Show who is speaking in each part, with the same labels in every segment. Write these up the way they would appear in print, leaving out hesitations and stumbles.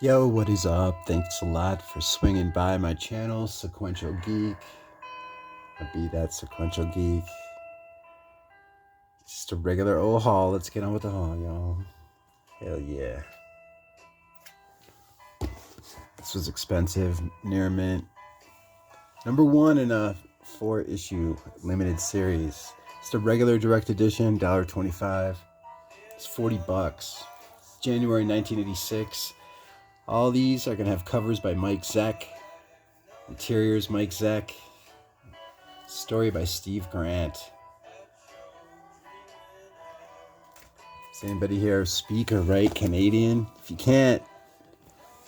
Speaker 1: Yo, what is up? Thanks a lot for swinging by my channel, Sequential Geek. I'll be that Sequential Geek. Just a regular old haul. Let's get on with the haul, y'all. Hell yeah. This was expensive, near mint. Number one in a 4-issue limited series. It's a regular direct edition, $1.25. It's $40. January 1986. All these are going to have covers by Mike Zeck. Interiors, Mike Zeck. Story by Steve Grant. Does anybody here speak or write Canadian? If you can't,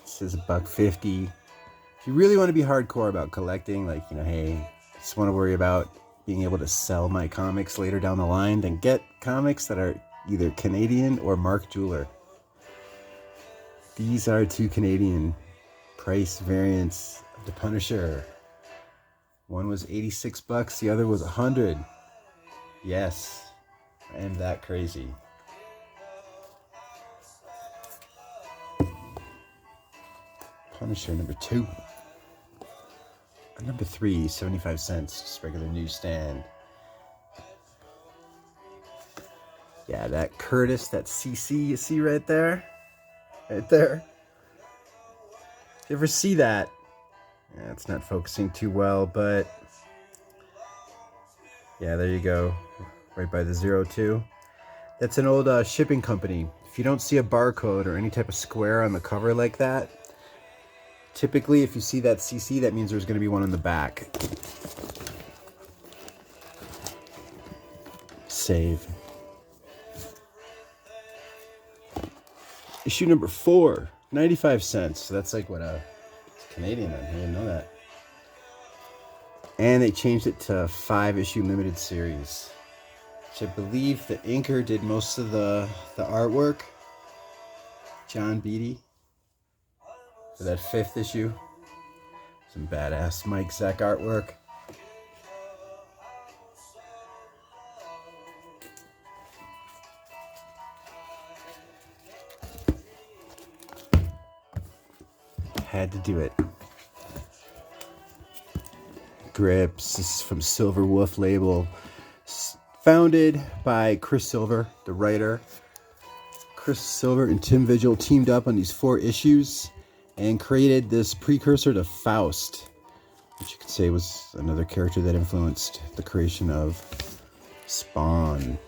Speaker 1: this is $1.50. If you really want to be hardcore about collecting, like, hey, I just want to worry about being able to sell my comics later down the line, then get comics that are either Canadian or Mark Jeweler. These are 2 Canadian price variants of the Punisher. One was $86, the other was $100. Yes, I am that crazy. Punisher number 2. Number 3, 75 cents, just regular newsstand. Yeah, that Curtis, that CC you see right there? Right there. You ever see that? Yeah, it's not focusing too well, but yeah, there you go. Right by the 02. That's an old shipping company. If you don't see a barcode or any type of square on the cover like that, typically if you see that CC, that means there's going to be one on the back. Save. Issue number 4, 95 cents. So that's like what it's Canadian. I didn't know that. And they changed it to 5-issue limited series, which I believe the inker did most of the artwork. John Beatty for that 5th issue. Some badass Mike Zeck artwork. Had to do it. Grips. This is from Silver Wolf label. Founded by Chris Silver, the writer. Chris Silver and Tim Vigil teamed up on these 4 issues and created this precursor to Faust, which you could say was another character that influenced the creation of Spawn.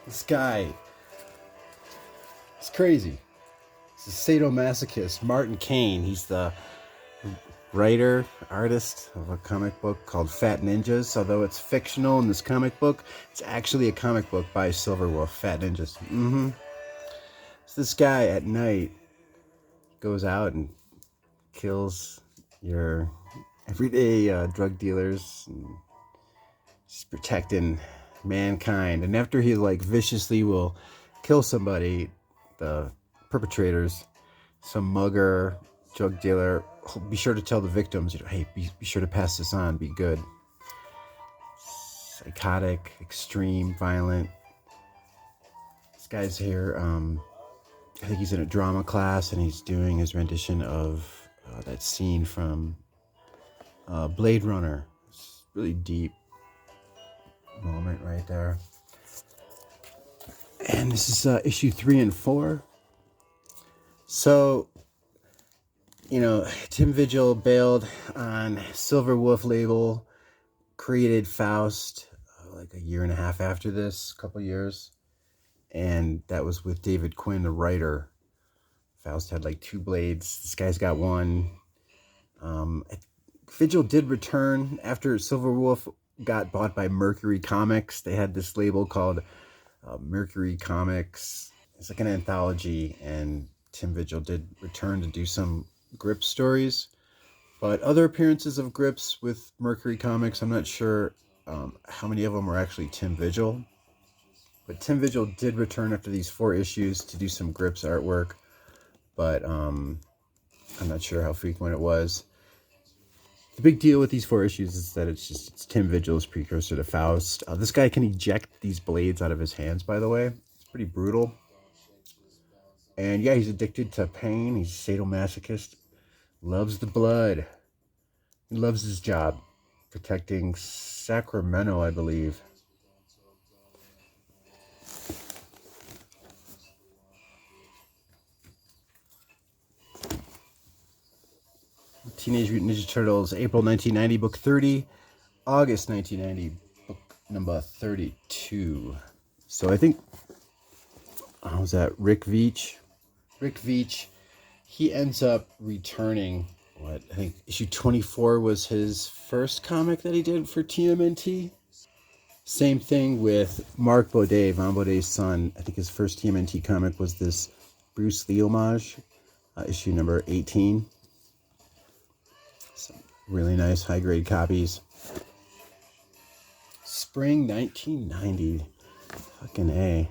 Speaker 1: This guy, it's crazy. He's a sadomasochist, Martin Cain. He's the writer, artist of a comic book called Fat Ninjas. Although it's fictional in this comic book, it's actually a comic book by Silver Wolf, Fat Ninjas. So this guy at night goes out and kills your everyday drug dealers, and he's protecting mankind. And after he viciously will kill somebody, the perpetrators, some mugger, drug dealer, be sure to tell the victims, hey, be sure to pass this on, be good. Psychotic, extreme, violent. This guy's here, I think he's in a drama class, and he's doing his rendition of that scene from Blade Runner. It's a really deep moment right there. And this is issue 3 and 4. So, Tim Vigil bailed on Silver Wolf label, created Faust like a year and a half after this, a couple years. And that was with David Quinn, the writer. Faust had 2 blades. This guy's got 1. Vigil did return after Silver Wolf got bought by Mercury Comics. They had this label called Mercury Comics. It's like an anthology, and Tim Vigil did return to do some Grips stories. But other appearances of Grips with Mercury Comics, I'm not sure how many of them were actually Tim Vigil. But Tim Vigil did return after these 4 issues to do some Grips artwork. But I'm not sure how frequent it was. The big deal with these 4 issues is that it's Tim Vigil's precursor to Faust. This guy can eject these blades out of his hands, by the way. It's pretty brutal. And yeah, he's addicted to pain. He's a sadomasochist. Loves the blood. He loves his job. Protecting Sacramento, I believe. Teenage Mutant Ninja Turtles, April 1990, book 30. August 1990, book number 32. So I think, how was that? Rick Veitch. Rick Veitch, he ends up returning. What, I think issue 24 was his first comic that he did for TMNT. Same thing with Mark Baudet, Von Baudet's son. I think his first TMNT comic was this Bruce Lee homage, issue number 18. Some really nice high-grade copies. Spring 1990. Fucking A.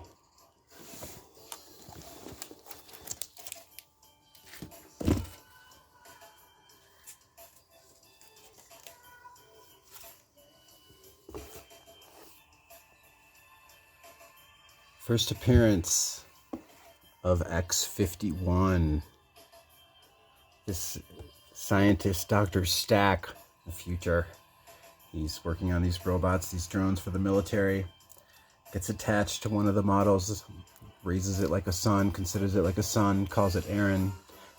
Speaker 1: First appearance of X-51. This scientist, Dr. Stack, in the future. He's working on these robots, these drones for the military. Gets attached to one of the models, raises it like a son, considers it like a son, calls it Aaron.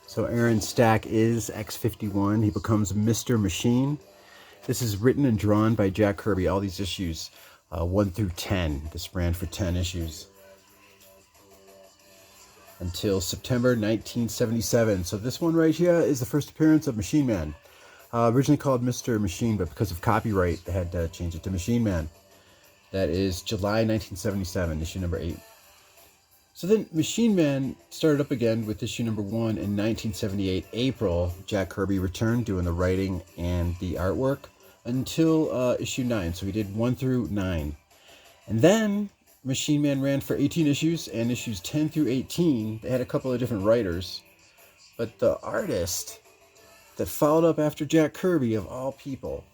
Speaker 1: So Aaron Stack is X-51. He becomes Mr. Machine. This is written and drawn by Jack Kirby, all these issues, 1 through 10. This ran for 10 issues. Until September 1977. So this one right here is the first appearance of Machine Man. Originally called Mr. Machine, but because of copyright, they had to change it to Machine Man. That is July 1977, issue number 8. So then Machine Man started up again with issue number 1 in 1978, April. Jack Kirby returned doing the writing and the artwork until issue 9. So we did 1 through 9. And then Machine Man ran for 18 issues, and issues 10 through 18, they had a couple of different writers. But the artist that followed up after Jack Kirby, of all people,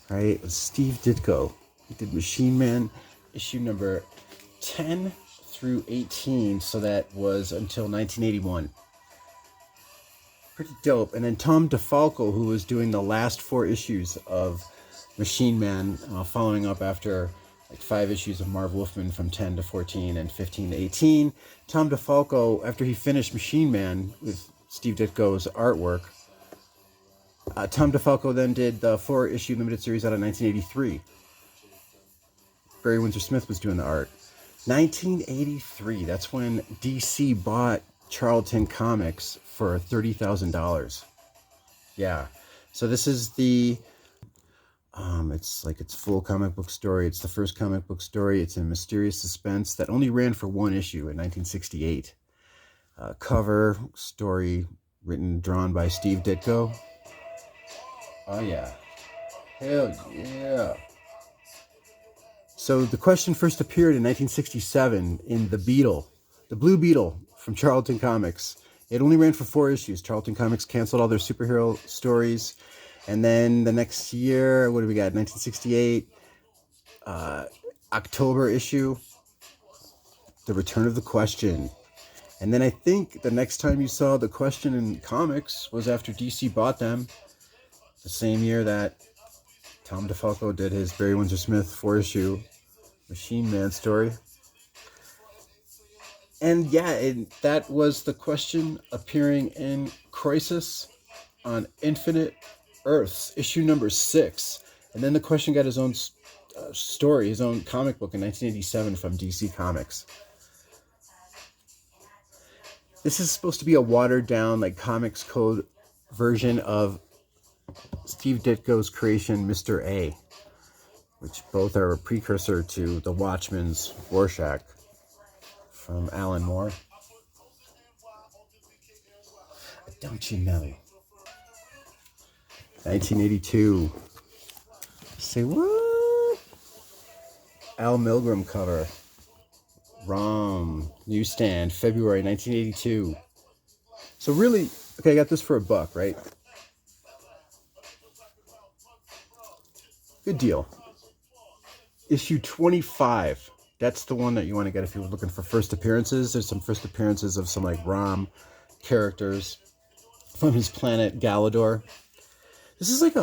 Speaker 1: right, was Steve Ditko. He did Machine Man issue number 10 through 18, so that was until 1981. Pretty dope. And then Tom DeFalco, who was doing the last 4 issues of Machine Man, following up after like 5 issues of Marv Wolfman from 10 to 14 and 15 to 18. Tom DeFalco, after he finished Machine Man with Steve Ditko's artwork, Tom DeFalco then did the 4-issue limited series out of 1983. Barry Windsor Smith was doing the art. 1983, that's when DC bought Charlton Comics for $30,000. Yeah. So this is the it's full comic book story. It's the first comic book story. It's in mysterious suspense that only ran for 1 issue in 1968. Cover story written, drawn by Steve Ditko. Oh yeah, hell yeah. So the question first appeared in 1967 in The Beetle, the Blue Beetle from Charlton Comics. It only ran for 4 issues. Charlton Comics canceled all their superhero stories. And then the next year, what do we got? 1968, October issue, The Return of the Question. And then I think the next time you saw the Question in comics was after DC bought them, the same year that Tom DeFalco did his Barry Windsor Smith 4-issue Machine Man story. And yeah, that was the Question appearing in Crisis on Infinite Earths, issue number 6. And then the Question got his own story, his own comic book in 1987 from DC Comics. This is supposed to be a watered down, like, Comics Code version of Steve Ditko's creation, Mr. A, which both are a precursor to the Watchmen's Rorschach from Alan Moore. Don't you know? 1982. Say what? Al Milgram cover. ROM. Newsstand. February 1982. So really, okay, I got this for $1, right? Good deal. Issue 25. That's the one that you want to get if you're looking for first appearances. There's some first appearances of some like Rom characters from his planet Galador. This is like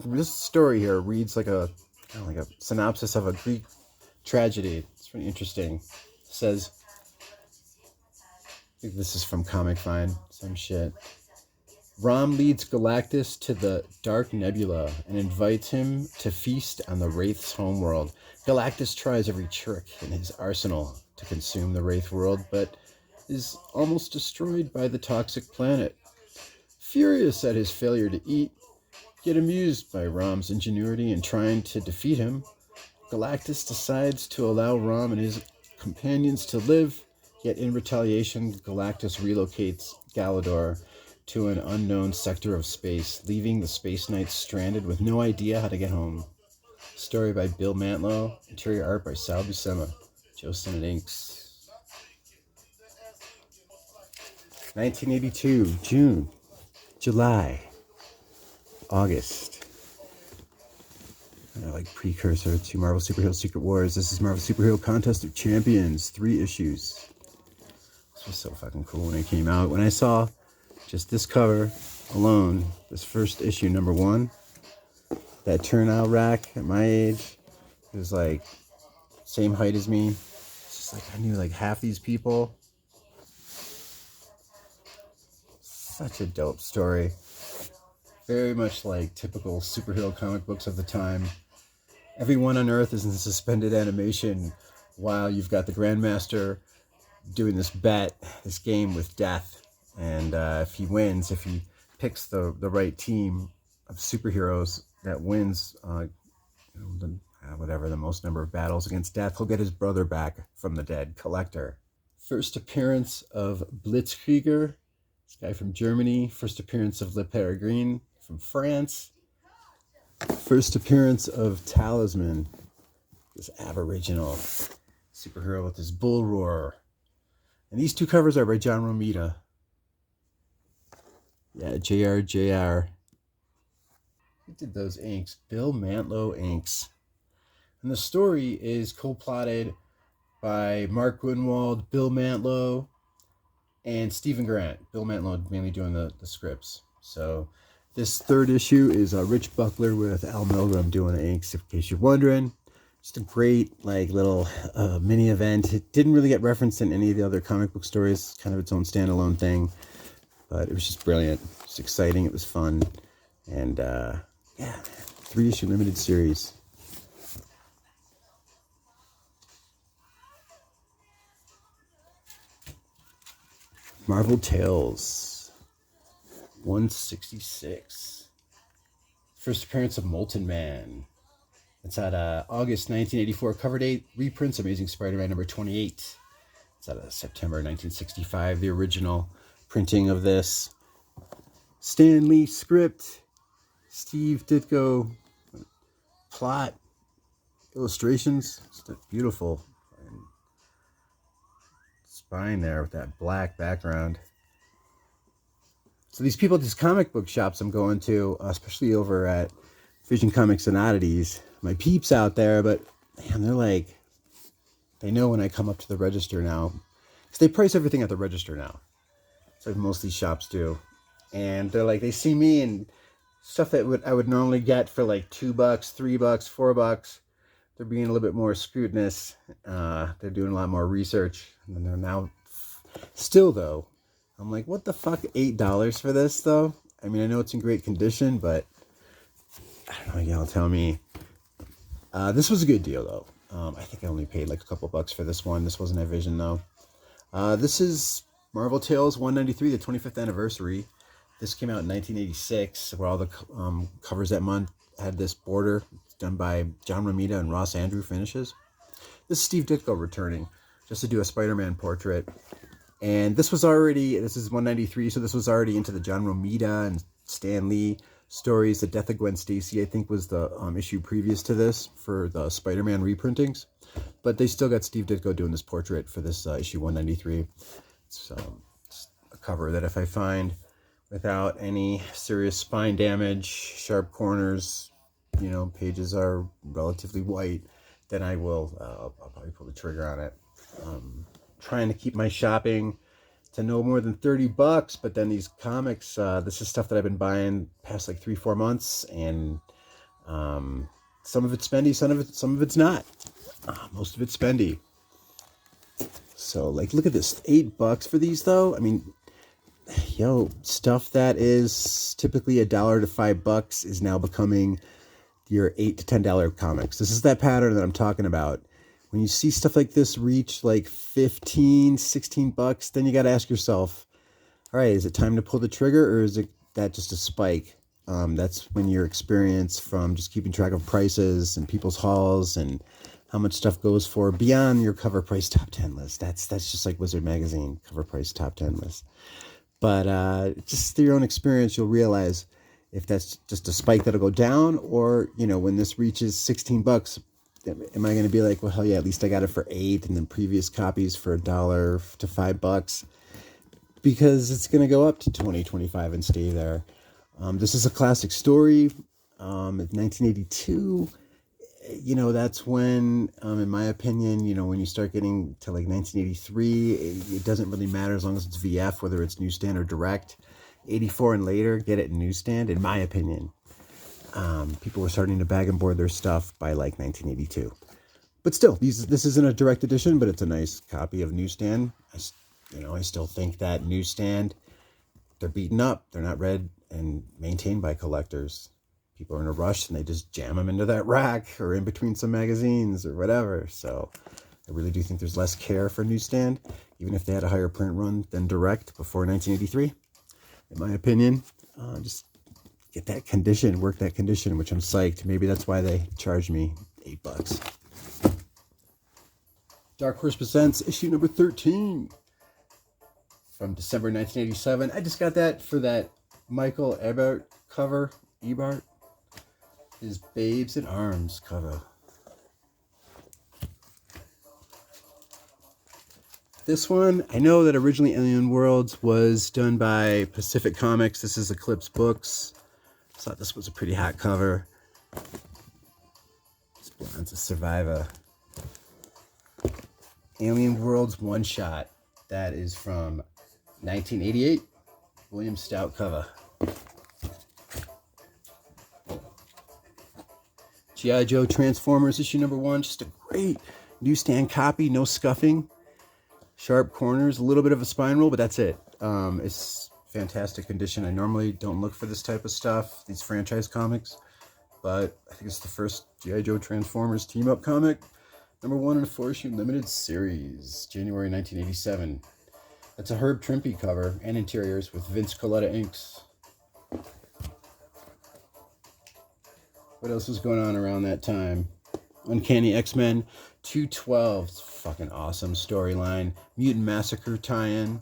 Speaker 1: this story here reads like a synopsis of a Greek tragedy. It's pretty interesting. It says, I think this is from Comic Find, some shit. Rom leads Galactus to the Dark Nebula and invites him to feast on the Wraith's homeworld. Galactus tries every trick in his arsenal to consume the Wraith world, but is almost destroyed by the toxic planet. Furious at his failure to eat, yet amused by Rom's ingenuity in trying to defeat him, Galactus decides to allow Rom and his companions to live, yet in retaliation, Galactus relocates Galador to an unknown sector of space, leaving the Space Knights stranded with no idea how to get home. Story by Bill Mantlo, interior art by Sal Buscema, Joe Sinnott Inks. 1982, June, July, August. Like precursor to Marvel Superhero Secret Wars. This is Marvel Superhero Contest of Champions, 3 issues. This was so fucking cool when it came out. When I saw just this cover alone, this first issue, number 1, that turnout rack at my age, it was like same height as me. It's just like I knew like half these people. Such a dope story. Very much like typical superhero comic books of the time. Everyone on Earth is in suspended animation while you've got the Grandmaster doing this bet, this game with death. And if he wins, if he picks the right team of superheroes that wins, the most number of battles against death, he'll get his brother back from the dead, Collector. First appearance of Blitzkrieger, this guy from Germany. First appearance of Le Peregrine from France. First appearance of Talisman, this aboriginal superhero with his bull roar. And these 2 covers are by John Romita. Yeah, JR. Who did those inks? Bill Mantlo inks. And the story is co-plotted by Mark Grunwald, Bill Mantlo, and Stephen Grant. Bill Mantlo mainly doing the scripts. So this 3rd issue is Rich Buckler with Al Milgrom doing the inks, in case you're wondering. Just a great little mini event. It didn't really get referenced in any of the other comic book stories. Kind of its own standalone thing. But it was just brilliant. It was exciting. It was fun. And 3-issue limited series. Marvel Tales 166. First appearance of Molten Man. It's at August 1984 cover date. Reprints Amazing Spider-Man number 28. It's out of September 1965, the original printing of this. Stan Lee script. Steve Ditko plot. Illustrations. Just a beautiful spine there with that black background. So these people, these comic book shops I'm going to, especially over at Vision Comics and Oddities, my peeps out there, but man, they're like, they know when I come up to the register now, because they price everything at the register now. It's like most of these shops do. And they're like, they see me and stuff that I would normally get for like $2, $3, $4. They're being a little bit more scrutinous. They're doing a lot more research. And they're now, still though, I'm like, what the fuck, $8 for this though? I mean, I know it's in great condition, but I don't know, y'all tell me. This was a good deal though. I think I only paid like a couple bucks for this one. This wasn't at Vision though. This is Marvel Tales 193, the 25th anniversary. This came out in 1986, where all the covers that month had this border. It's done by John Romita and Ross Andrew finishes. This is Steve Ditko returning just to do a Spider-Man portrait. And this is 193, so this was already into the John Romita and Stan Lee stories. The Death of Gwen Stacy, I think, was the issue previous to this for the Spider-Man reprintings. But they still got Steve Ditko doing this portrait for this issue 193. It's a cover that if I find without any serious spine damage, sharp corners, pages are relatively white, then I will. I'll probably pull the trigger on it. Trying to keep my shopping to no more than $30, but then these comics, this is stuff that I've been buying past like 3-4 months, and some of it's spendy, some of it's not. Most of it's spendy. So like, look at this, $8 for these though. I mean, yo, stuff that is typically $1 to $5 is now becoming your $8 to $10 comics. This is that pattern that I'm talking about. When you see stuff like this reach like $15-16, then you got to ask yourself, all right, is it time to pull the trigger, or is it that just a spike? That's when your experience from just keeping track of prices and people's hauls and how much stuff goes for beyond your cover price top 10 list. That's just like Wizard Magazine cover price top 10 list. But just through your own experience, you'll realize if that's just a spike that'll go down, or, you know, when this reaches $16, am I going to be like, well, hell yeah, at least I got it for $8, and then previous copies for $1 to $5, because it's going to go up to $20, $25 and stay there. This is a classic story. In 1982, you know, that's when, in my opinion, you know, when you start getting to like 1983, it doesn't really matter as long as it's VF, whether it's newsstand or direct. 84 and later, get it in newsstand, in my opinion. People were starting to bag and board their stuff by like 1982. But still, this isn't a direct edition, but it's a nice copy of newsstand. I still think that newsstand, they're beaten up. They're not read and maintained by collectors. People are in a rush and they just jam them into that rack or in between some magazines or whatever. So I really do think there's less care for newsstand, even if they had a higher print run than direct before 1983. In my opinion, just get that condition, work that condition, which I'm psyched. Maybe that's why they charged me $8. Dark Horse Presents issue number 13 from December 1987. I just got that for that Michael Ebert cover. Ebert, his Babes in Arms cover. This one, I know that originally Alien Worlds was done by Pacific Comics. This is Eclipse Books. I thought this was a pretty hot cover. This Blonde's a Survivor. Alien Worlds one shot. That is from 1988. William Stout cover. G.I. Joe Transformers issue number 1. Just a great newsstand copy. No scuffing. Sharp corners. A little bit of a spine roll, but that's it. It's fantastic condition. I normally don't look for this type of stuff, these franchise comics, but I think it's the first G.I. Joe Transformers team-up comic. Number 1 in a 4-issue limited series, January 1987. That's a Herb Trimpe cover and interiors with Vince Colletta inks. What else was going on around that time? Uncanny X-Men 212. It's fucking awesome storyline. Mutant Massacre tie-in.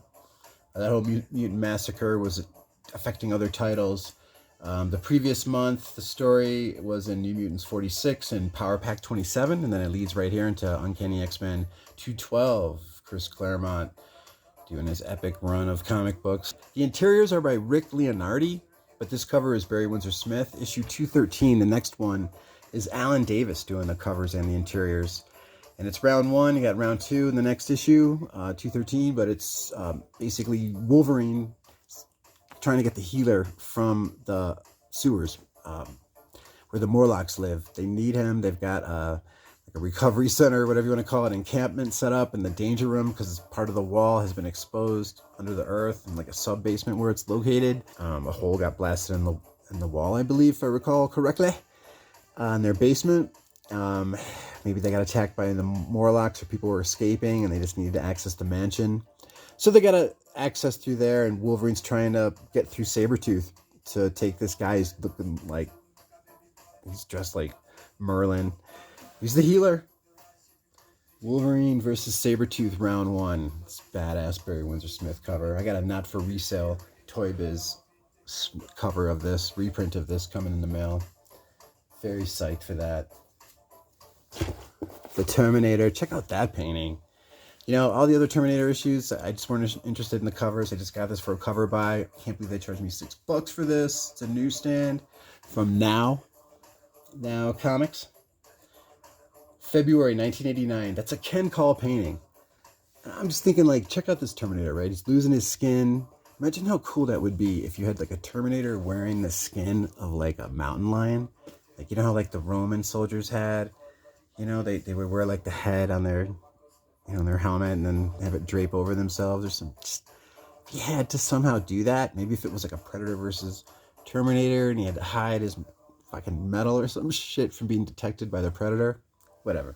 Speaker 1: That whole Mutant Massacre was affecting other titles. The previous month, the story was in New Mutants 46 and Power Pack 27, and then it leads right here into Uncanny X-Men 212. Chris Claremont doing his epic run of comic books. The interiors are by Rick Leonardi, but this cover is Barry Windsor Smith. Issue 213, the next one, is Alan Davis doing the covers and the interiors. And it's round 1, you got round 2 in the next issue, 213, but it's basically Wolverine trying to get the healer from the sewers where the Morlocks live. They need him. They've got like a recovery center, whatever you want to call it, encampment set up in the danger room because part of the wall has been exposed under the earth and like a sub-basement where it's located. A hole got blasted in the wall, I believe, if I recall correctly, in their basement. Maybe they got attacked by the Morlocks or people were escaping and they just needed to access the mansion. So they got to access through there, and Wolverine's trying to get through Sabretooth to take this guy who's looking like, he's dressed like Merlin. He's the healer. Wolverine versus Sabretooth round 1. It's badass Barry Windsor Smith cover. I got a not for resale Toy Biz cover of this, reprint of this coming in the mail. Very psyched for that. The Terminator. Check out that painting. You know, all the other Terminator issues, I just weren't interested in the covers. I just got this for a cover buy. Can't believe they charged me $6 for this. It's a newsstand from Now Comics. February 1989. That's a Ken Call painting. I'm just thinking, like, check out this Terminator, right? He's losing his skin. Imagine how cool that would be if you had, like, a Terminator wearing the skin of, like, a mountain lion. Like, you know how, like, the Roman soldiers had? You know, they would wear, like, the head on their, you know, their helmet and then have it drape over themselves or some. Just, if you had to somehow do that, maybe if it was, like, a Predator versus Terminator and he had to hide his fucking metal or some shit from being detected by the Predator. Whatever.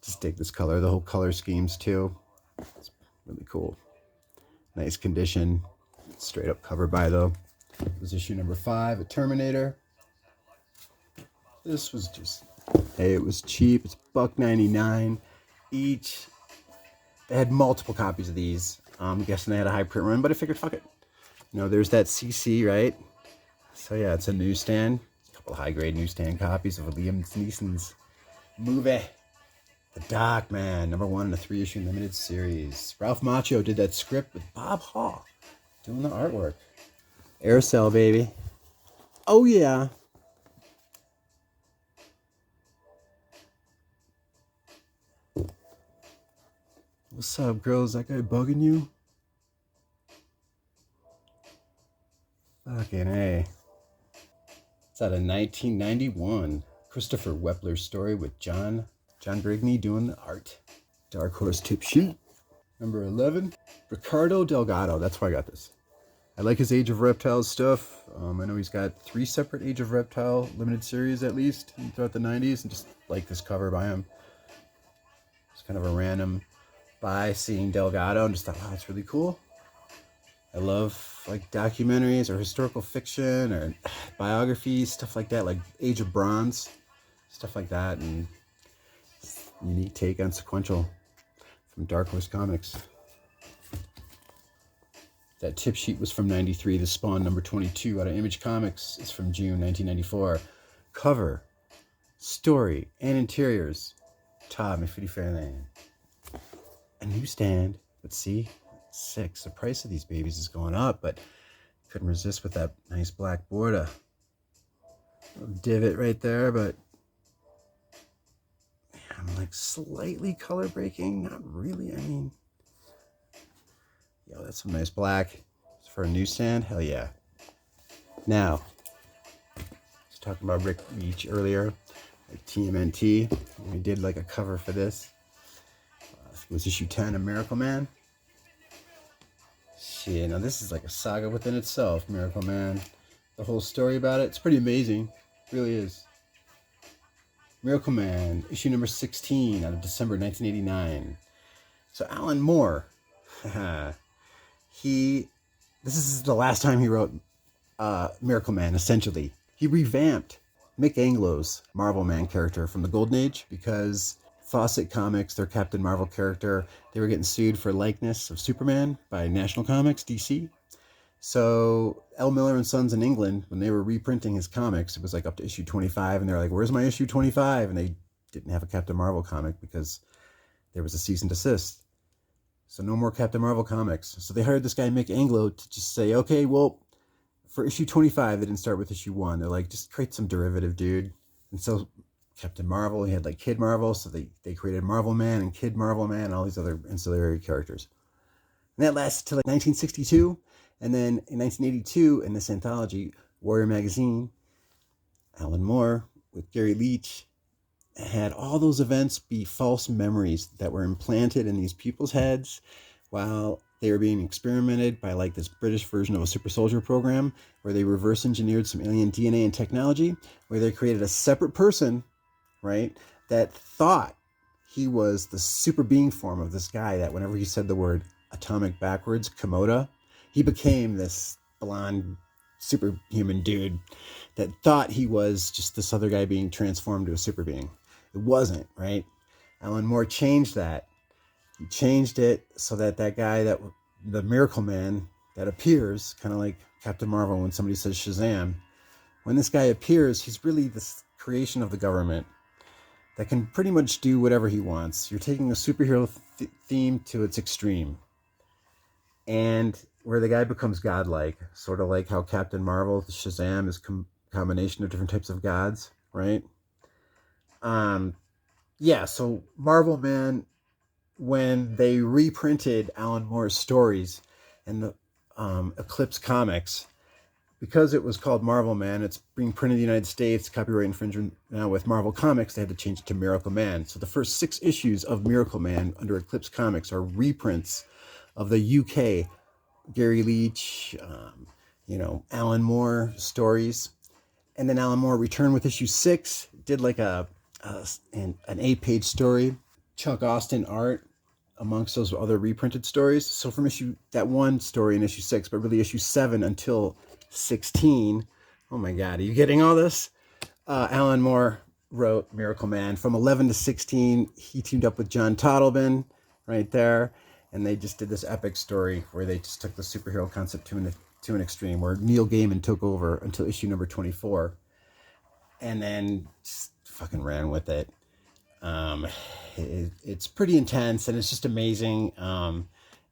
Speaker 1: Just dig this color. The whole color schemes, too. It's really cool. Nice condition. Straight up cover by, though. This was issue number 5, a Terminator. This was just, hey, it was cheap. It's $1.99 each. They had multiple copies of these. I'm guessing they had a high print run, but I figured, fuck it. You know, there's that CC, right? So yeah, it's a newsstand. A couple of high-grade newsstand copies of Liam Neeson's movie, The Doc Man, number 1 in a 3-issue limited series. Ralph Macchio did that script with Bob Hall doing the artwork. Aircell, baby. Oh, yeah. What's up, girls? That guy bugging you? Fucking A. It's out of 1991. Christopher Wepler's story with John Brigney doing the art. Dark Horse tip sheet. Number 11. Ricardo Delgado. That's why I got this. I like his Age of Reptiles stuff. I know he's got 3 separate Age of Reptile limited series at least throughout the 90s. And just like this cover by him. It's kind of a random buy seeing Delgado and just thought, wow, that's really cool. I love like documentaries or historical fiction or biographies, stuff like that, like Age of Bronze, stuff like that, and unique take on Sequential from Dark Horse Comics. That tip sheet was from 93. The Spawn number 22 out of Image Comics is from June 1994. Cover, story, and interiors. Todd McFitty-Fairlane. A newsstand. Let's see. 6. The price of these babies is going up, but couldn't resist with that nice black border. Little divot right there, but I'm like slightly color breaking. Not really. I mean, yo, that's some nice black. For a newsstand, hell yeah. Now, I was talking about Rick Beach earlier, like TMNT. We did like a cover for this. It was issue 10 of Miracle Man. Shit, now this is like a saga within itself, Miracle Man. The whole story about it, it's pretty amazing. It really is. Miracle Man, issue number 16 out of December 1989. So Alan Moore, this is the last time he wrote Miracle Man, essentially. He revamped Mick Anglo's Marvel Man character from the Golden Age because Fawcett Comics, their Captain Marvel character, they were getting sued for likeness of Superman by National Comics, DC. So L. Miller and Sons in England, when they were reprinting his comics, it was like up to issue 25, and they're like, where's my issue 25? And they didn't have a Captain Marvel comic because there was a cease and desist. So no more Captain Marvel comics. So they hired this guy, Mick Anglo, to just say, okay, well, for issue 25, they didn't start with issue 1. They're like, just create some derivative, dude. And so Captain Marvel, he had like Kid Marvel, so they created Marvel Man and Kid Marvel Man and all these other ancillary characters. And that lasted till like 1962. And then in 1982, in this anthology, Warrior Magazine, Alan Moore with Gary Leach had all those events be false memories that were implanted in these people's heads while they were being experimented by like this British version of a super soldier program where they reverse engineered some alien DNA and technology, where they created a separate person, right, that thought he was the super being form of this guy that whenever he said the word atomic backwards, Komoda, he became this blonde superhuman dude that thought he was just this other guy being transformed to a super being. It wasn't, right? Alan Moore changed that. He changed it so that that guy, that the Miracle Man that appears, kind of like Captain Marvel when somebody says Shazam, when this guy appears, he's really this creation of the government that can pretty much do whatever he wants. You're taking a superhero theme to its extreme. And where the guy becomes godlike, sort of like how Captain Marvel, Shazam, is combination of different types of gods, right? Yeah, so Marvel Man, when they reprinted Alan Moore's stories in the Eclipse Comics, because it was called Marvel Man, it's being printed in the United States, copyright infringement now with Marvel Comics, they had to change it to Miracle Man. So the first 6 issues of Miracle Man under Eclipse Comics are reprints of the UK Gary Leach, Alan Moore stories. And then Alan Moore returned with issue 6, did like an 8-page story, Chuck Austin art amongst those other reprinted stories. So from issue that one story in issue 6, but really issue 7 until 16. Oh my God, are you getting all this? Alan Moore wrote Miracle Man. From 11 to 16, he teamed up with John Totleben right there, and they just did this epic story where they just took the superhero concept to an extreme, where Neil Gaiman took over until issue number 24, and then just fucking ran with it. It's pretty intense, and it's just amazing.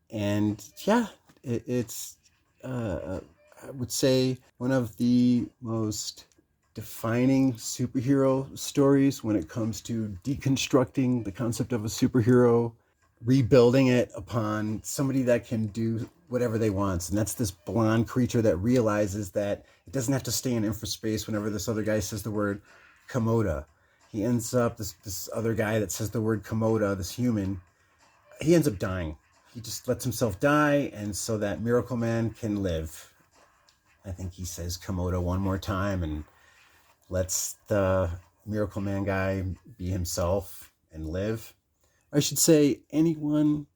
Speaker 1: And yeah, it's I would say one of the most defining superhero stories when it comes to deconstructing the concept of a superhero, rebuilding it upon somebody that can do whatever they want. And that's this blonde creature that realizes that it doesn't have to stay in infraspace whenever this other guy says the word Komoda. He ends up, this other guy that says the word Komoda, this human, he ends up dying. He just lets himself die, and so that Miracle Man can live. I think he says Komodo one more time and lets the Miracle Man guy be himself and live. I should say anyone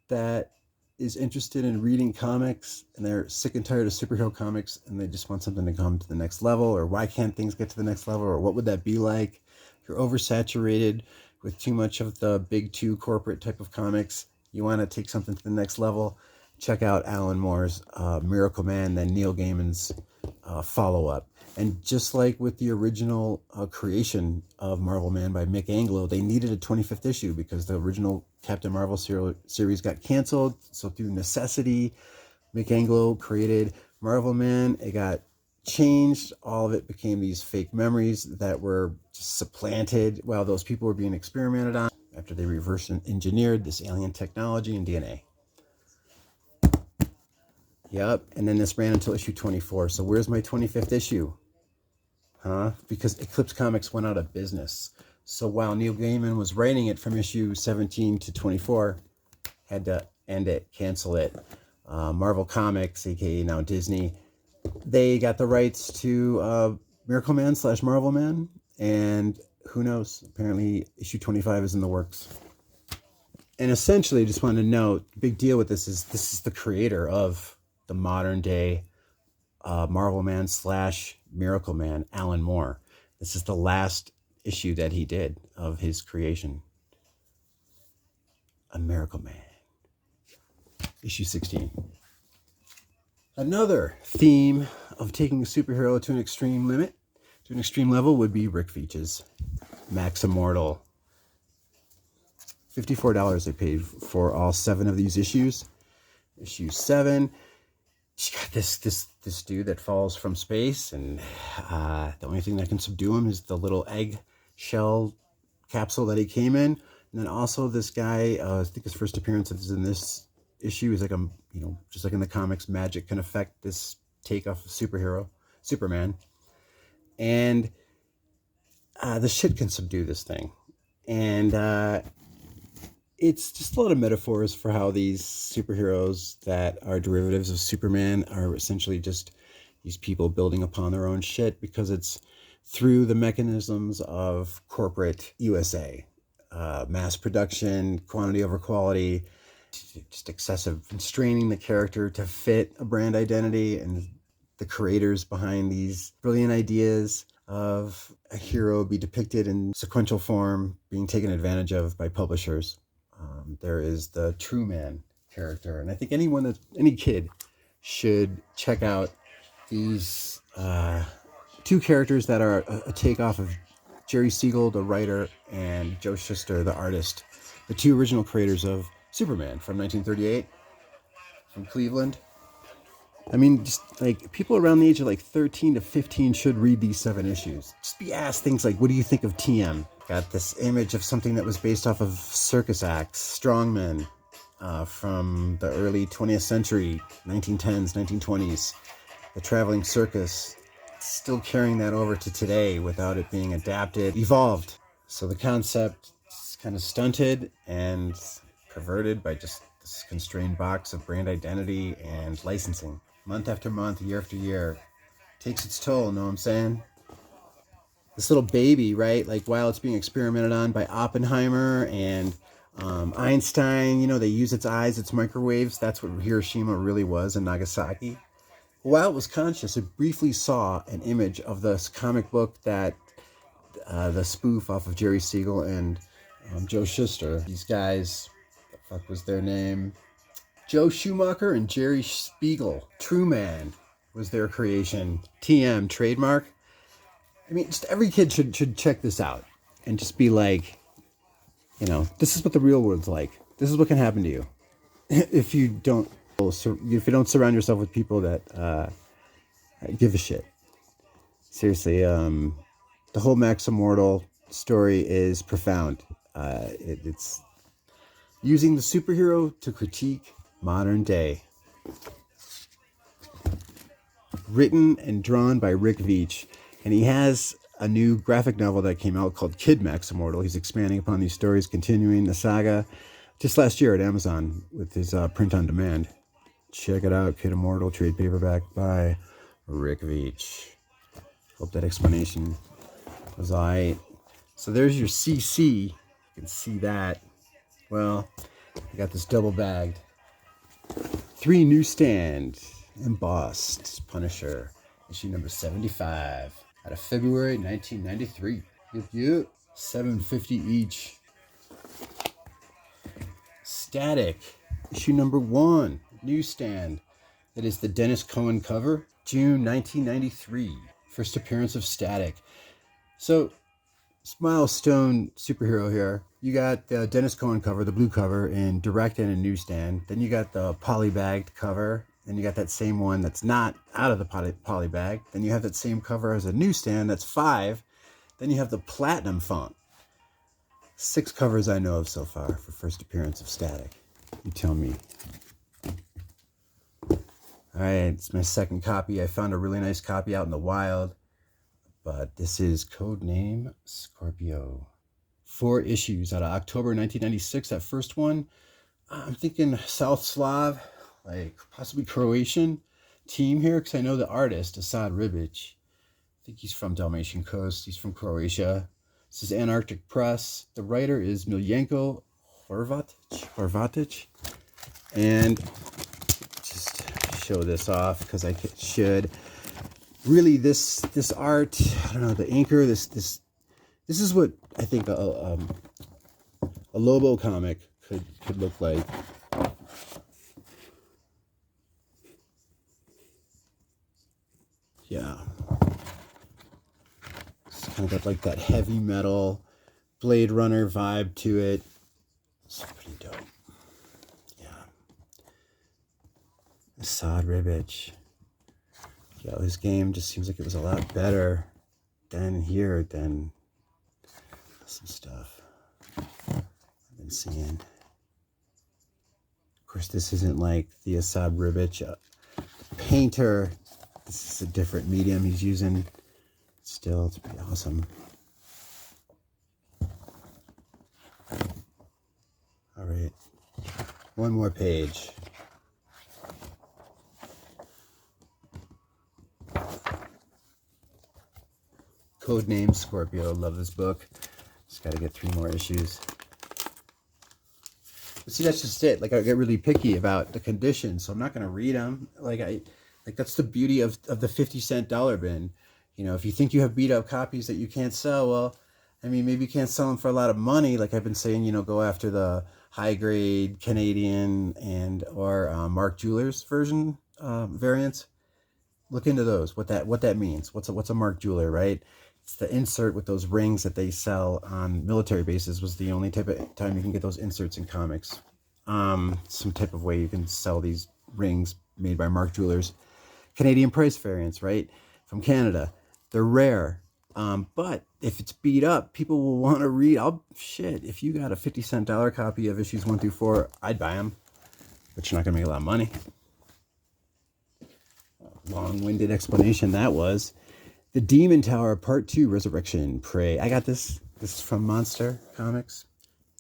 Speaker 1: that is interested in reading comics and they're sick and tired of superhero comics and they just want something to come to the next level, or why can't things get to the next level, or what would that be like? You're oversaturated with too much of the big 2 corporate type of comics. You want to take something to the next level, check out Alan Moore's Miracle Man, then Neil Gaiman's follow-up. And just like with the original creation of Marvel Man by Mick Anglo, they needed a 25th issue because the original Captain Marvel series got canceled. So through necessity, Mick Anglo created Marvel Man. It got changed. All of it became these fake memories that were just supplanted while those people were being experimented on after they reverse engineered this alien technology and DNA. Yep, and then this ran until issue 24. So where's my 25th issue? Huh? Because Eclipse Comics went out of business. So while Neil Gaiman was writing it from issue 17 to 24, had to end it, cancel it. Marvel Comics, aka now Disney, they got the rights to Miracle Man / Marvel Man, and who knows? Apparently, issue 25 is in the works. And essentially, just wanted to note, big deal with this is the creator of the modern day Marvel Man / Miracle Man, Alan Moore. This is the last issue that he did of his creation. A Miracle Man. Issue 16. Another theme of taking a superhero to an extreme limit, to an extreme level, would be Rick Veitch's Max Immortal. $54 I paid for all 7 of these issues. Issue 7, you got this dude that falls from space, and the only thing that can subdue him is the little egg shell capsule that he came in. And then also this guy, I think his first appearance is in this issue. Is like just like in the comics, magic can affect this takeoff of Superman, and the shit can subdue this thing, and it's just a lot of metaphors for how these superheroes that are derivatives of Superman are essentially just these people building upon their own shit, because it's through the mechanisms of corporate USA, mass production, quantity over quality, just excessive constraining the character to fit a brand identity, and the creators behind these brilliant ideas of a hero be depicted in sequential form being taken advantage of by publishers. There is the True Man character, and I think any kid should check out these 2 characters that are a takeoff of Jerry Siegel, the writer, and Joe Shuster, the artist, the 2 original creators of Superman from 1938, from Cleveland. I mean, just like people around the age of like 13 to 15 should read these 7 issues. Just be asked things like, what do you think of TM? Got this image of something that was based off of circus acts, strongmen, from the early 20th century, 1910s, 1920s. The traveling circus, still carrying that over to today without it being adapted, evolved. So the concept is kind of stunted and perverted by just this constrained box of brand identity and licensing. Month after month, year after year, takes its toll, know what I'm saying? This little baby, right? Like while it's being experimented on by Oppenheimer and Einstein, they use its eyes, its microwaves. That's what Hiroshima really was, and Nagasaki. While it was conscious, it briefly saw an image of this comic book that the spoof off of Jerry Siegel and Joe Shuster. These guys, the fuck was their name? Joe Schumacher and Jerry Spiegel. True Man was their creation. TM, trademark. I mean, just every kid should check this out and just be like, this is what the real world's like. This is what can happen to you if you don't surround yourself with people that give a shit. Seriously, the whole Max Immortal story is profound. It's using the superhero to critique modern day. Written and drawn by Rick Veitch. And he has a new graphic novel that came out called Kid Max Immortal. He's expanding upon these stories, continuing the saga just last year at Amazon with his print on demand. Check it out, Kid Immortal, trade paperback by Rick Veitch. Hope that explanation was all right. So there's your CC. You can see that. Well, I got this double bagged. 3 newsstand embossed Punisher, issue number 75, out of February 1993. Yep. $7.50 each. Static, issue number 1, newsstand. That is the Dennis Cohen cover, June 1993. First appearance of Static. So, milestone superhero here. You got the Dennis Cohen cover, the blue cover, in direct and in newsstand. Then you got the polybagged cover. Then you got that same one that's not out of the polybag. Then you have that same cover as a newsstand, that's 5. Then you have the platinum font. 6 covers I know of so far for first appearance of Static. You tell me. Alright, it's my second copy. I found a really nice copy out in the wild. But this is Codename Scorpio. 4 issues out of October 1996. That first one, I'm thinking South Slav, like possibly Croatian team here, because I know the artist, Asad Ribic. I think he's from Dalmatian Coast. He's from Croatia. This is Antarctic Press. The writer is Miljenko Horvatic. And just show this off because I should. Really, this art, I don't know, the inker, this is what I think a Lobo comic could look like. Yeah. It's kind of got like that heavy metal Blade Runner vibe to it. It's pretty dope. Yeah. Asad Ribic. Yeah, his game just seems like it was a lot better than here than some stuff I've been seeing. Of course, this isn't like the Asad Ribic painter. This is a different medium he's using. Still, it's pretty awesome. All right, one more page. Codename Scorpio. Love this book. Just got to get 3 more issues. But see, that's just it. Like, I get really picky about the conditions, so I'm not going to read them. Like that's the beauty of the 50-cent dollar bin. If you think you have beat up copies that you can't sell, well, I mean, maybe you can't sell them for a lot of money. Like I've been saying, go after the high grade Canadian or Mark Jewelers version variants. Look into those. What that means. What's a Mark Jeweler, right? It's the insert with those rings that they sell on military bases. Was the only type of time you can get those inserts in comics. Some type of way you can sell these rings made by Mark Jewelers. Canadian price variants, right? From Canada. They're rare. But if it's beat up, people will want to read. Shit, if you got a 50-cent dollar copy of issues 1 through 4, I'd buy them. But you're not going to make a lot of money. Long-winded explanation that was. The Demon Tower Part 2 Resurrection Prey. I got this. This is from Monster Comics.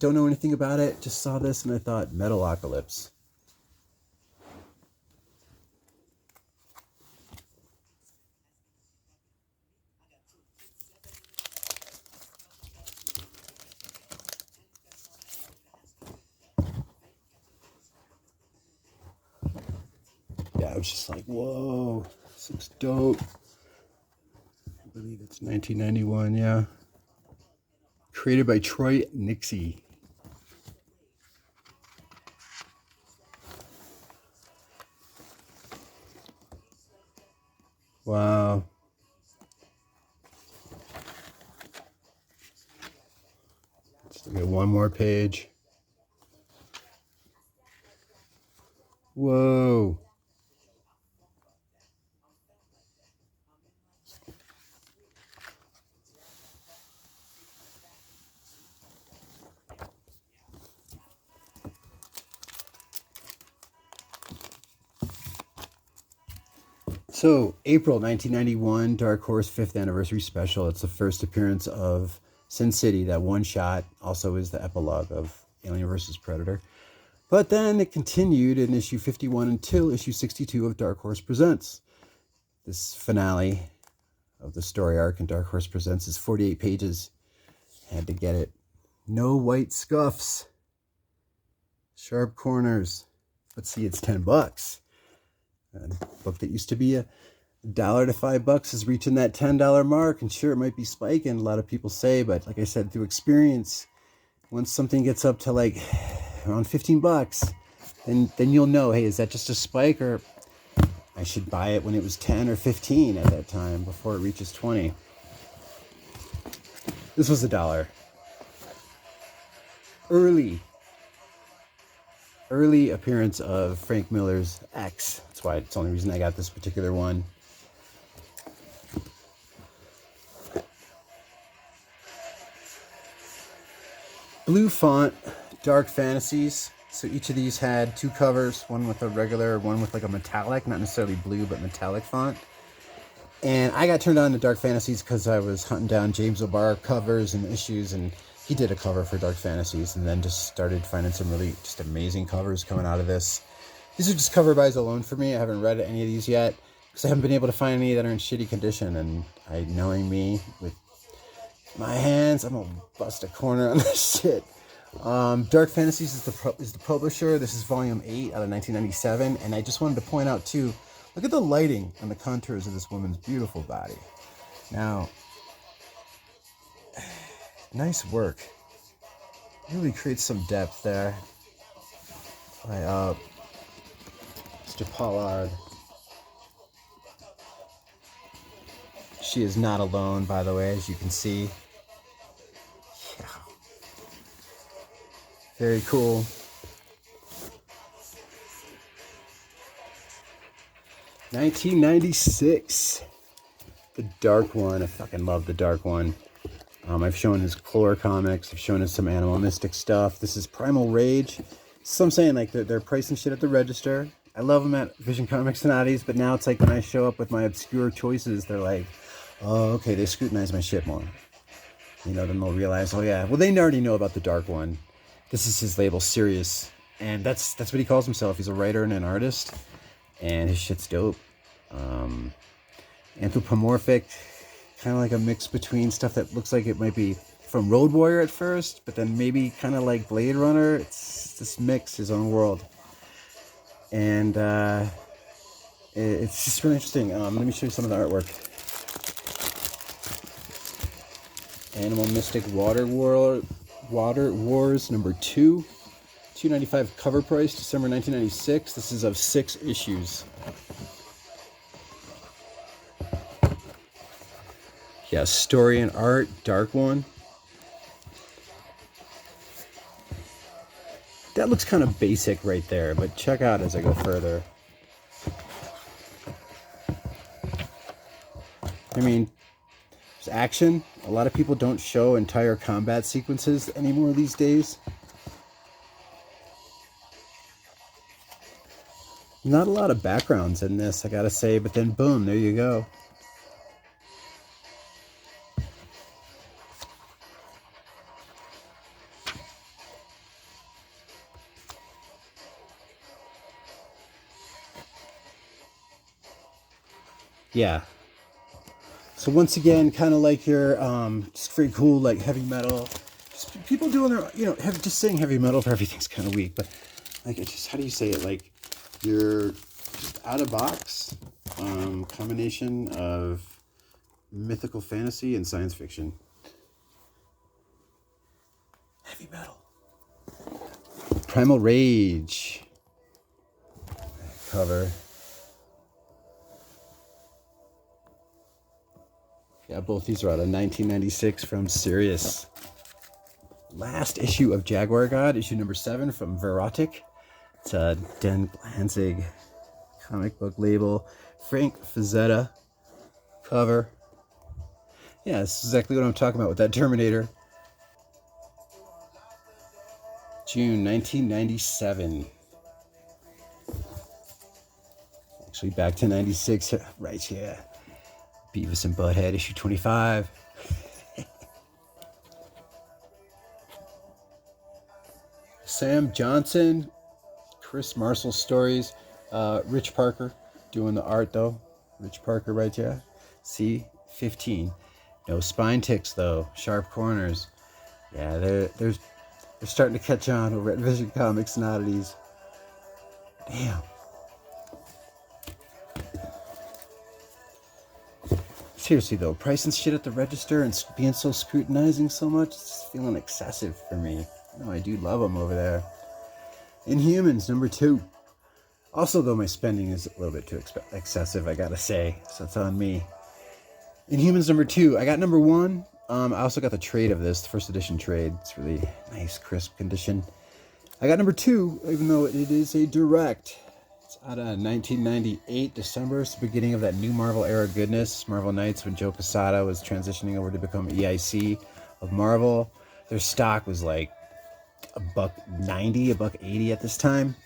Speaker 1: Don't know anything about it. Just saw this and I thought, Metalocalypse. Yeah, I was just like, whoa, this looks dope. I believe it's 1991, yeah. Created by Troy Nixie. Wow. Let's look at one more page. Whoa. So, April 1991, Dark Horse 5th Anniversary Special. It's the first appearance of Sin City. That one shot also is the epilogue of Alien vs. Predator. But then it continued in issue 51 until issue 62 of Dark Horse Presents. This finale of the story arc in Dark Horse Presents is 48 pages. Had to get it. No white scuffs. Sharp corners. But see, it's $10. A book that used to be $1 to $5 is reaching that $10 mark, and sure, it might be spiking, a lot of people say, but like I said, through experience, once something gets up to like around $15, then you'll know, hey, is that just a spike, or I should buy it when it was 10 or 15 at that time before it reaches 20. This was $1. Early appearance of Frank Miller's X. That's why it's the only reason I got this particular one. Blue font, Dark Fantasies. So each of these had 2 covers, one with a regular, one with like a metallic, not necessarily blue, but metallic font. And I got turned on to Dark Fantasies because I was hunting down James O'Barr covers and issues, and he did a cover for Dark Fantasies, and then just started finding some really just amazing covers coming out of this. These are just cover buys alone for me. I haven't read any of these yet because I haven't been able to find any that are in shitty condition, and knowing me with my hands, I'm gonna bust a corner on this shit. Dark Fantasies is the publisher. This is volume 8 out of 1997, and I just wanted to point out too, look at the lighting and the contours of this woman's beautiful body. Now, nice work. Really creates some depth there by Mr. Pollard. She is not alone, by the way, as you can see. Yeah. Very cool. $1996. The Dark One. I fucking love the Dark One. I've shown his Chlor comics. I've shown his some Animal Mystic stuff. This is Primal Rage. So I'm saying, like, they're pricing shit at the register. I love them at Vision Comics and Oddies, but now it's like when I show up with my obscure choices, they're like, oh, okay, they scrutinize my shit more. You know, then they'll realize, oh yeah, well, they already know about the Dark One. This is his label, Sirius. And that's what he calls himself. He's a writer and an artist. And his shit's dope. Anthropomorphic, kind of like a mix between stuff that looks like it might be from Road Warrior at first, but then maybe kind of like Blade Runner. It's this mix, his own world. And it's just really interesting. Let me show you some of the artwork. Animal Mystic Water Wars number 2. $2.95 cover price, December 1996. This is of 6 issues. Yeah, story and art, Dark One. That looks kind of basic right there, but check out as I go further. I mean, There's action. A lot of people don't show entire combat sequences anymore these days. Not a lot of backgrounds in this, I gotta say, but then boom, there you go. Yeah. So once again, kind of like your, just very cool, like heavy metal. Just people doing their, just saying heavy metal for everything's kind of weak, but like, it just, how do you say it? Like, you're just out of box combination of mythical fantasy and science fiction. Heavy metal. Primal Rage cover. Yeah, both these are out of 1996 from Sirius. Last issue of Jaguar God, issue number 7 from Verotic. It's a Den Glanzig comic book label. Frank Frazetta cover. Yeah, this is exactly what I'm talking about with that Terminator. June 1997. Actually back to 96 right here. Beavis and Butthead, issue 25. Sam Johnson, Chris Marshall stories. Rich Parker doing the art though. Rich Parker right here. C15. No spine ticks though. Sharp corners. Yeah, they're starting to catch on over at Vision Comics and Oddities. Damn. Seriously though, pricing shit at the register and being so scrutinizing so much, it's feeling excessive for me. No, I do love them over there. Inhumans, number 2. Also though, my spending is a little bit too excessive, I gotta say, so it's on me. Inhumans number 2, I got number 1. I also got the trade of this, the first edition trade. It's really nice, crisp condition. I got number 2, even though it is a direct. It's out of 1998, December. It's the beginning of that new Marvel era goodness. Marvel Knights, when Joe Quesada was transitioning over to become EIC of Marvel. Their stock was like $1.90, $1.80 at this time.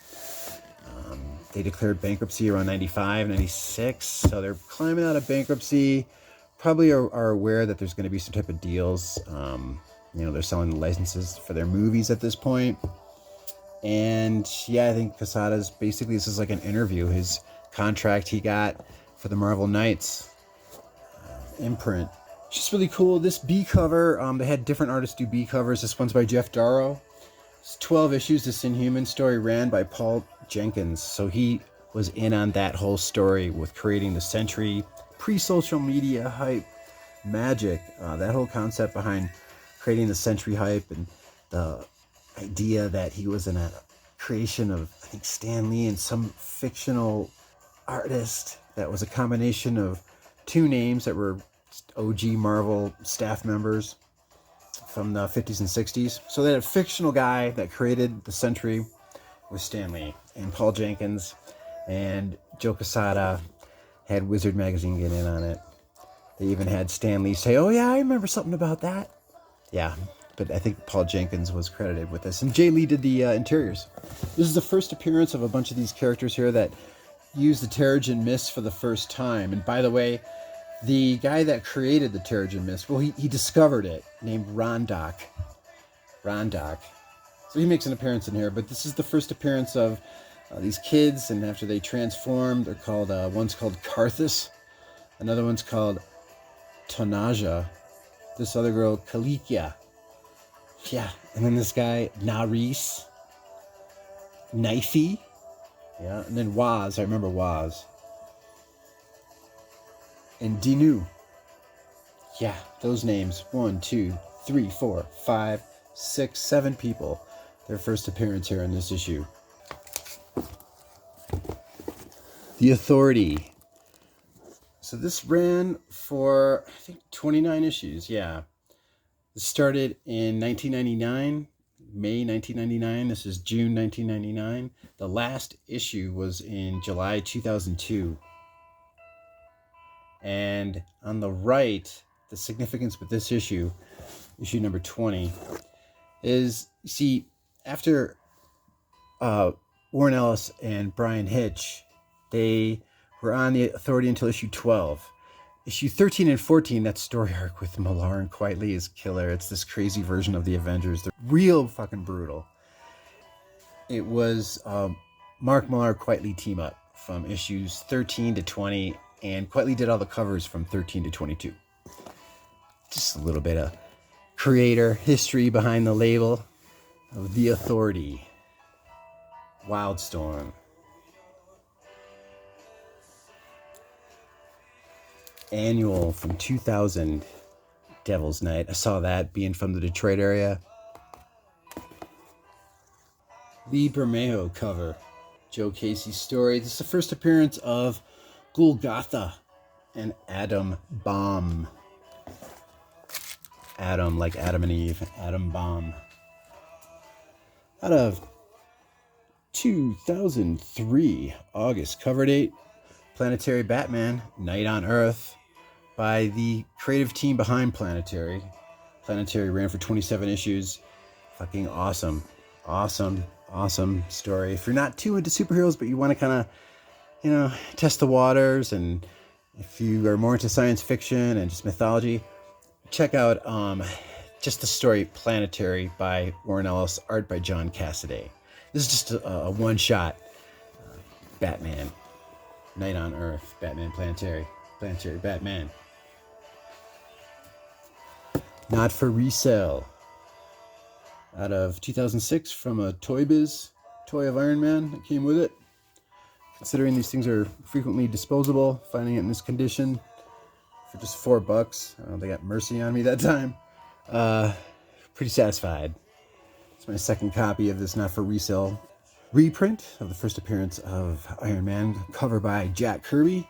Speaker 1: They declared bankruptcy around 95, 96. So they're climbing out of bankruptcy. Probably are aware that there's going to be some type of deals. They're selling the licenses for their movies at this point. And yeah, I think Quesada's basically, this is like an interview. His contract he got for the Marvel Knights imprint. It's just really cool. This B cover, they had different artists do B covers. This one's by Jeff Darrow. It's 12 issues. This Inhuman story ran by Paul Jenkins. So he was in on that whole story with creating the Sentry pre-social media hype magic. That whole concept behind creating the Sentry hype and the idea that he was in a creation of, I think, Stan Lee and some fictional artist that was a combination of 2 names that were OG Marvel staff members from the 50s and 60s. So they had a fictional guy that created the Sentry with Stan Lee and Paul Jenkins, and Joe Quesada had Wizard Magazine get in on it. They even had Stan Lee say, "Oh yeah, I remember something about that." Yeah, but I think Paul Jenkins was credited with this. And Jay Lee did the interiors. This is the first appearance of a bunch of these characters here that use the Terrigen Mist for the first time. And by the way, the guy that created the Terrigen Mist, well, he discovered it, named Rondoc. So he makes an appearance in here, but this is the first appearance of these kids, and after they transform, they're called, one's called Karthus, another one's called Tonaja, this other girl, Kalikia. Yeah, and then this guy, Naris, Knifey, yeah, and then Waz, I remember Waz. And Dinu. Yeah, those names. 1, 2, 3, 4, 5, 6, 7 people. Their first appearance here in this issue. The Authority. So this ran for, I think, 29 issues. Yeah. This started in 1999, May 1999. This is June 1999. The last issue was in July 2002. And on the right, the significance with this issue number 20, is, you see, after Warren Ellis and Brian Hitch, they were on the Authority until issue 12. Issue 13 and 14, that story arc with Millar and Quitely is killer. It's this crazy version of the Avengers. They're real fucking brutal. It was Mark Millar Quitely team up from issues 13 to 20, and Quitely did all the covers from 13 to 22. Just a little bit of creator history behind the label of The Authority. Wildstorm. Annual from 2000, Devil's Night. I saw that, being from the Detroit area. Lee Bermejo cover. Joe Casey's story. This is the first appearance of Golgotha and Adam Bomb. Adam, like Adam and Eve. Adam Bomb. Out of 2003, August. Cover date, Planetary Batman, Night on Earth, by the creative team behind Planetary. Planetary ran for 27 issues. Fucking awesome. Awesome story. If you're not too into superheroes, but you want to kind of, test the waters, and if you are more into science fiction and just mythology, check out just the story Planetary by Warren Ellis, art by John Cassaday. This is just a one-shot Batman, Night on Earth, Batman Planetary, Batman. Not for resale. Out of 2006 from a Toy Biz, toy of Iron Man that came with it. Considering these things are frequently disposable, finding it in this condition for just $4. They got mercy on me that time. Pretty satisfied. It's my second copy of this not for resale reprint of the first appearance of Iron Man, cover by Jack Kirby,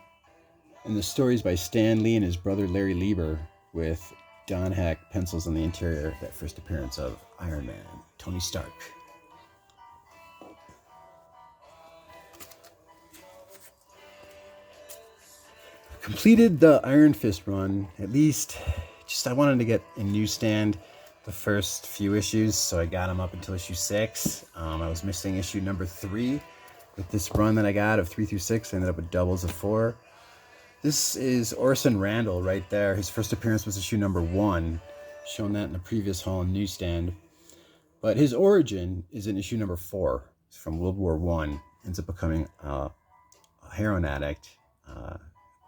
Speaker 1: and the stories by Stan Lee and his brother Larry Lieber, with Don Heck pencils on the interior. That first appearance of Iron Man, Tony Stark. Completed the Iron Fist run, at least. I wanted to get a newsstand the first few issues, so I got them up until issue 6. I was missing issue number 3 with this run that I got of 3 through 6. I ended up with doubles of 4. This is Orson Randall right there. His first appearance was issue number 1. Shown that in the previous haul and newsstand. But his origin is in issue number 4. He's from World War I. Ends up becoming a heroin addict.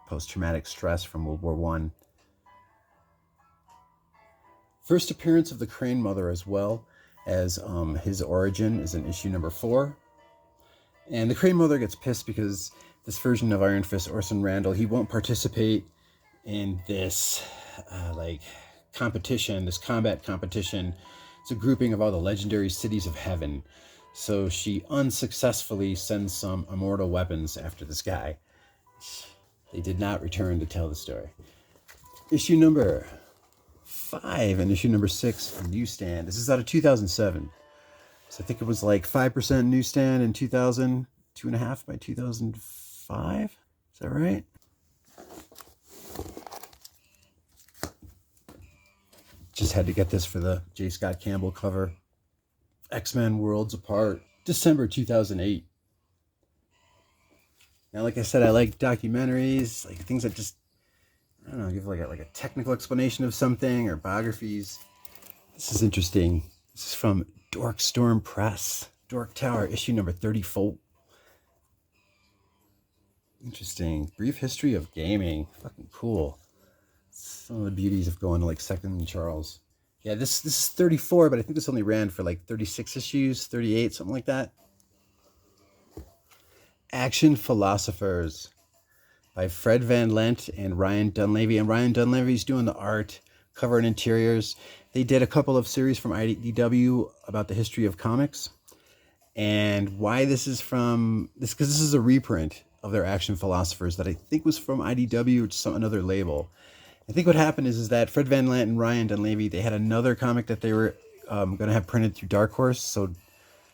Speaker 1: Post-traumatic stress from World War I. First appearance of the Crane Mother, as well as his origin, is in issue number 4. And the Crane Mother gets pissed because this version of Iron Fist, Orson Randall, he won't participate in this competition, this combat competition. It's a grouping of all the legendary cities of heaven. So she unsuccessfully sends some immortal weapons after this guy. They did not return to tell the story. Issue number 5 and issue number 6 newsstand. This is out of 2007. So I think it was like 5% newsstand in 2000, 2.5 by 2005. Is that right? Just had to get this for the J. Scott Campbell cover. X-Men Worlds Apart, December 2008. Now, like I said, I like documentaries, like things that just, I don't know, give like a technical explanation of something, or biographies. This is interesting. This is from Dork Storm Press, Dork Tower, issue number 34. Interesting. Brief history of gaming. Fucking cool. Some of the beauties of going to like Second and Charles. Yeah, this is 34, but I think this only ran for like 36 issues, 38, something like that. Action Philosophers by Fred Van Lent and Ryan Dunleavy. And Ryan Dunleavy's doing the art, cover and interiors. They did a couple of series from IDW about the history of comics. And why this is from this, because this is a reprint of their Action Philosophers that I think was from IDW, which is another label. I think what happened is that Fred Van Lent and Ryan Dunleavy, they had another comic that they were going to have printed through Dark Horse, so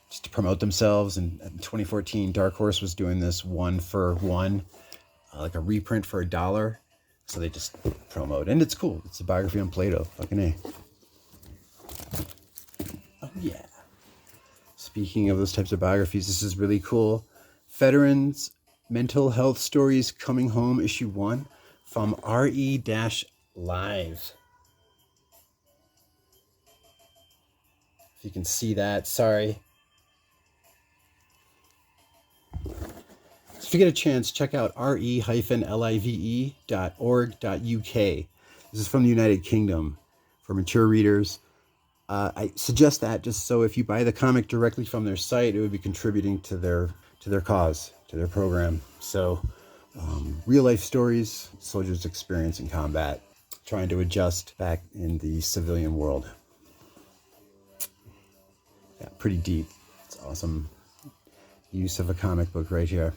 Speaker 1: just to promote themselves. And in 2014, Dark Horse was doing this 1-for-1, like a reprint for $1. So they just promote, and it's cool. It's a biography on Plato. Fucking A. Oh yeah. Speaking of those types of biographies, this is really cool. Veterans Mental Health Stories Coming Home, issue 1 from RE-Live. If you can see that, sorry. If you get a chance, check out re-live.org.uk. This is from the United Kingdom for mature readers. I suggest that just so if you buy the comic directly from their site, it would be contributing to their cause, to their program. So real life stories, soldiers' experience in combat, trying to adjust back in the civilian world. Yeah, pretty deep. It's awesome use of a comic book right here.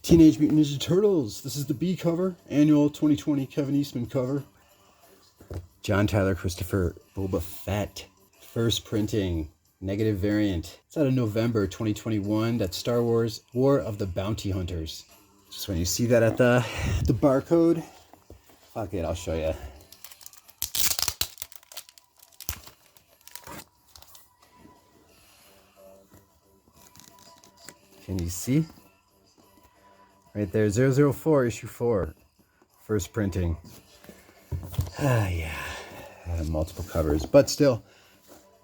Speaker 1: Teenage Mutant Ninja Turtles. This is the B cover, annual 2020 Kevin Eastman cover. John Tyler Christopher Boba Fett. First printing, negative variant. It's out of November 2021. That's Star Wars War of the Bounty Hunters. Just when you see that at the barcode, fuck it, I'll show you. Can you see? Right there, 004, issue 4. First printing. Ah, yeah. Multiple covers. But still,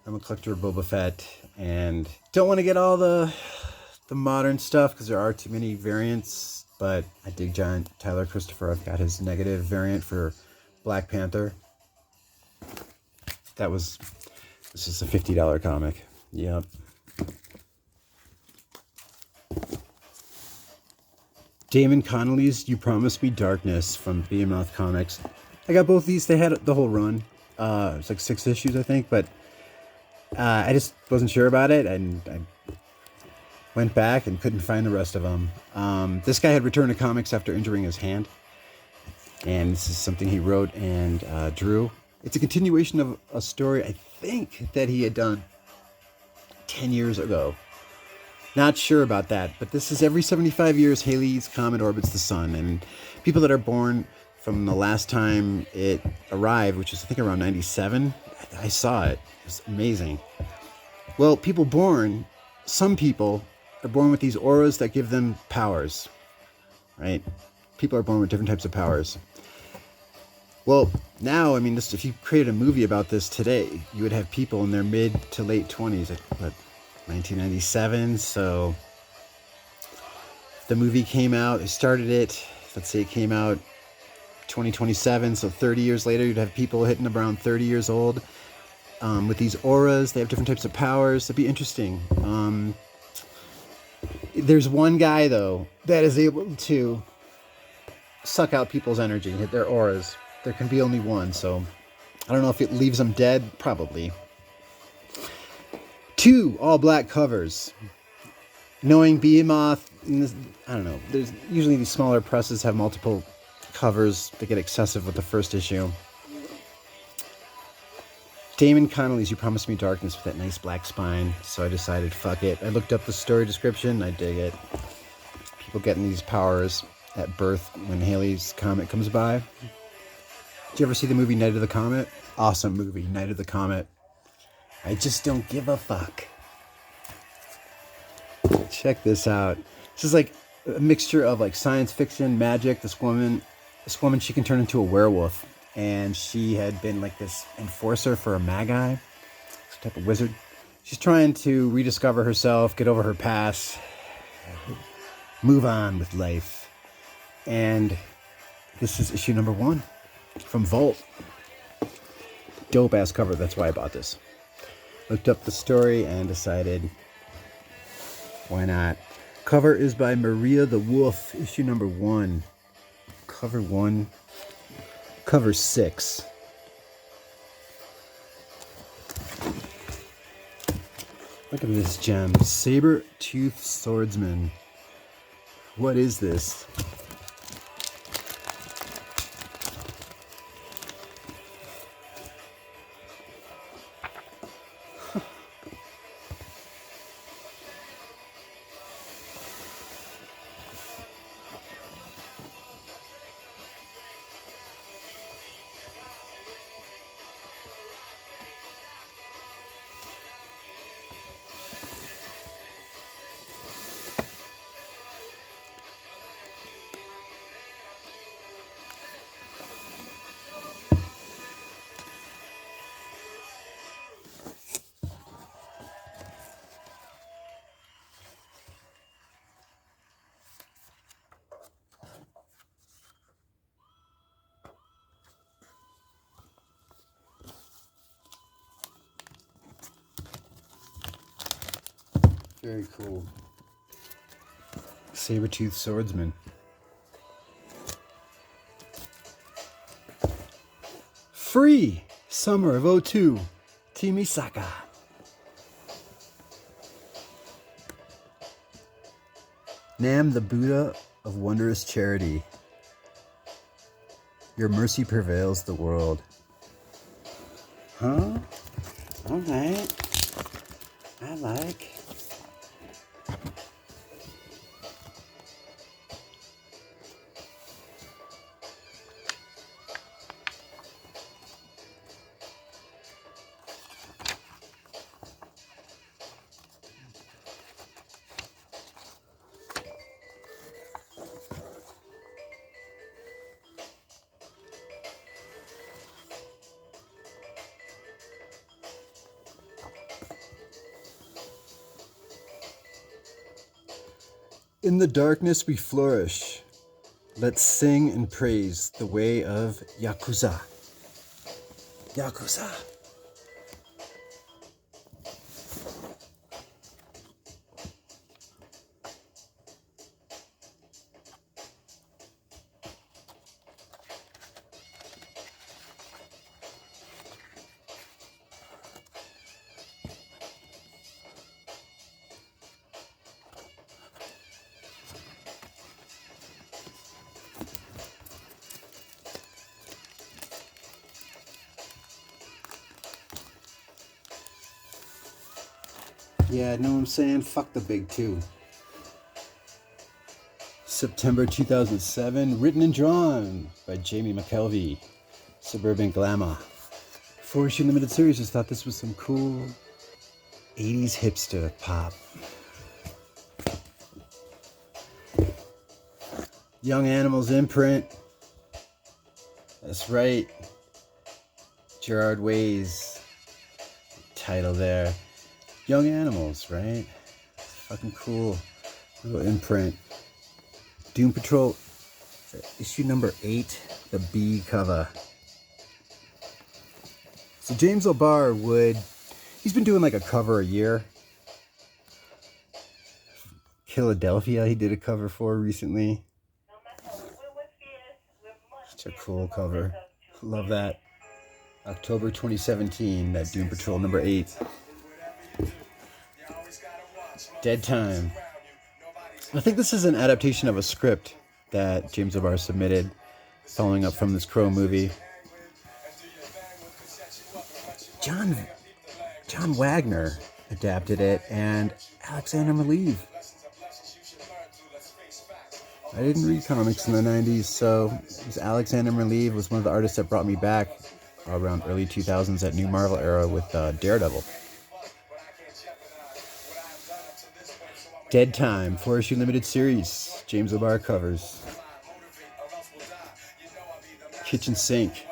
Speaker 1: I'm a collector of Boba Fett and don't want to get all the modern stuff because there are too many variants. But I dig John Tyler Christopher. I've got his negative variant for Black Panther. This is a $50 comic. Yep. Damon Connolly's You Promised Me Darkness from Behemoth Comics. I got both these. They had the whole run. It was like 6 issues, I think, but I just wasn't sure about it, and I went back and couldn't find the rest of them. This guy had returned to comics after injuring his hand, and this is something he wrote and drew. It's a continuation of a story, I think, that he had done 10 years ago. Not sure about that, but this is every 75 years Halley's Comet orbits the sun, and people that are born from the last time it arrived, which is I think around 97, I saw it. It was amazing. Well, some people are born with these auras that give them powers, right? People are born with different types of powers. Well, now, I mean, if you created a movie about this today, you would have people in their mid to late 20s, 1997, so if the movie came out, they started it, let's say it came out 2027, so 30 years later, you'd have people hitting around 30 years old with these auras. They have different types of powers. It'd be interesting. There's one guy, though, that is able to suck out people's energy, hit their auras. There can be only one, so I don't know if it leaves them dead. Probably. 2 all-black covers. Knowing Behemoth, I don't know. There's usually these smaller presses have multiple covers that get excessive with the first issue. Damon Connolly's You Promised Me Darkness with that nice black spine, so I decided, fuck it. I looked up the story description, I dig it. People getting these powers at birth when Halley's Comet comes by. Did you ever see the movie Night of the Comet? Awesome movie, Night of the Comet. I just don't give a fuck. Check this out. This is like a mixture of like science fiction, magic. This woman, she can turn into a werewolf. And she had been like this enforcer for a magi, this type of wizard. She's trying to rediscover herself, get over her past, move on with life. And this is issue number 1 from Vault. Dope ass cover. That's why I bought this. Looked up the story and decided, why not? Cover is by Maria the Wolf, issue number 1. Cover 1. Cover 6. Look at this gem. Saber-toothed swordsman. What is this? Very cool. Saber-toothed swordsman. Free! Summer of '02. Team Isaka. Nam, the Buddha of wondrous charity. Your mercy prevails the world. Huh? Alright. I like. In the darkness we flourish. Let's sing and praise the way of Yakuza. Yakuza. Yeah, know what I'm saying? Fuck the big two. September 2007, written and drawn by Jamie McKelvey. Suburban Glamour. 4-issue limited series. Just thought this was some cool 80s hipster pop. Young Animals imprint. That's right. Gerard Way's title there. Young Animals, right? Fucking cool. Little imprint. Doom Patrol, issue number 8, the B cover. So James O'Barr he's been doing like a cover a year. Philadelphia, he did a cover for recently. Such a cool cover. Love that. October 2017, that Doom Patrol number 8. Dead Time. I think this is an adaptation of a script that James O'Barr submitted, following up from this Crow movie. John Wagner adapted it, and Alexander Maleev. I didn't read comics in the 90s, so Alexander Maleev was one of the artists that brought me back around early 2000s, that New Marvel era with Daredevil. Dead Time, 4-issue limited series. James O'Barr covers. Kitchen Sink.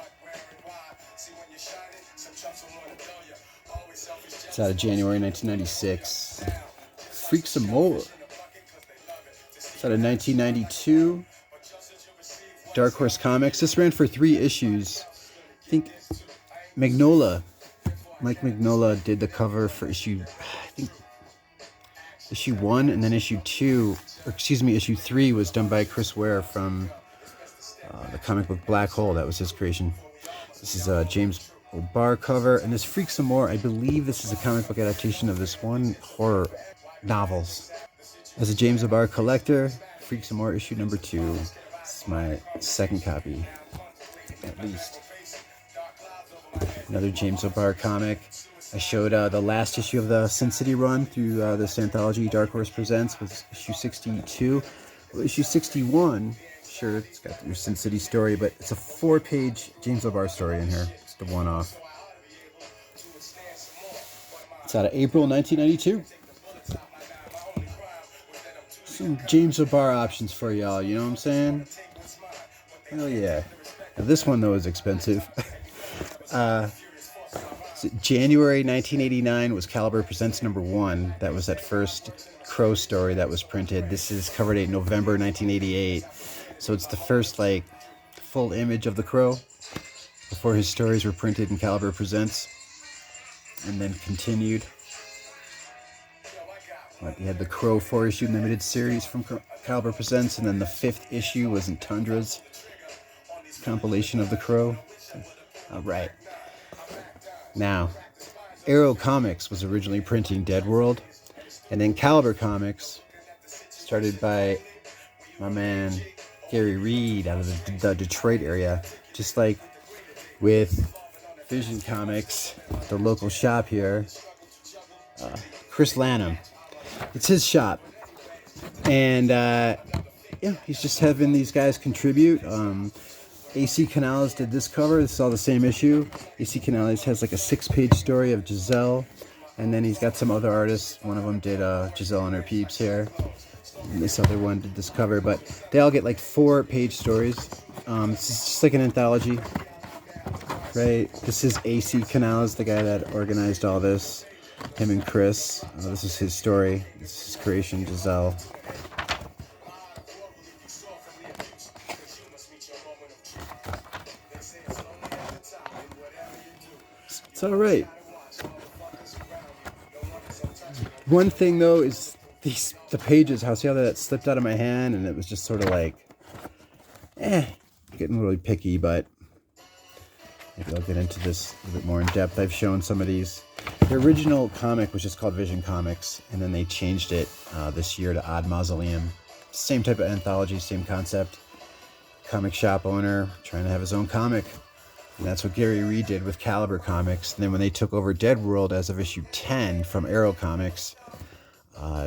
Speaker 1: It's out of January 1996. Freak Some More. It's out of 1992. Dark Horse Comics. This ran for 3 issues. I think Mike Mignola did the cover for issue 1, and then issue 3 was done by Chris Ware from the comic book Black Hole. That was his creation. This is a James O'Barr cover, and this Freak Some More, I believe this is a comic book adaptation of this one horror novels. As a James O'Barr collector, Freak Some More issue number 2. This is my second copy, at least. Another James O'Barr comic. I showed the last issue of the Sin City run through this anthology Dark Horse Presents was issue 62. Well, issue 61, sure, it's got your Sin City story, but it's a 4-page James O'Barr story in here. It's the one-off. It's out of April 1992. Some James O'Barr options for y'all, you know what I'm saying? Hell yeah. Now, this one, though, is expensive. So January 1989 was Caliber Presents number 1. That was that first Crow story that was printed. This is cover date November 1988. So it's the first full image of the Crow before his stories were printed in Caliber Presents and then continued. He had the Crow 4-issue limited series from Caliber Presents, and then the 5th issue was in Tundra's compilation of the Crow. All right. Now, Arrow Comics was originally printing Dead World, and then Caliber Comics, started by my man Gary Reed out of the Detroit area, just like with Vision Comics, the local shop here, Chris Lanham. It's his shop, and yeah, he's just having these guys contribute. AC Canales did this cover. This is all the same issue. AC Canales has like a 6-page story of Giselle, and then he's got some other artists. One of them did Giselle and her peeps here, and this other one did this cover, but they all get like 4-page stories. It's just like an anthology, right? This is AC Canales, the guy that organized all this. Him and Chris. This is his story. This is his creation, Giselle. It's all right. One thing though is the pages. See how that slipped out of my hand, and it was just sort of like, getting really picky. But maybe I'll get into this a little bit more in depth. I've shown some of these. The original comic was just called Vision Comics, and then they changed it this year to Odd Mausoleum. Same type of anthology, same concept. Comic shop owner trying to have his own comic. And that's what Gary Reed did with Caliber Comics. And then when they took over Dead World as of issue 10 from Arrow Comics,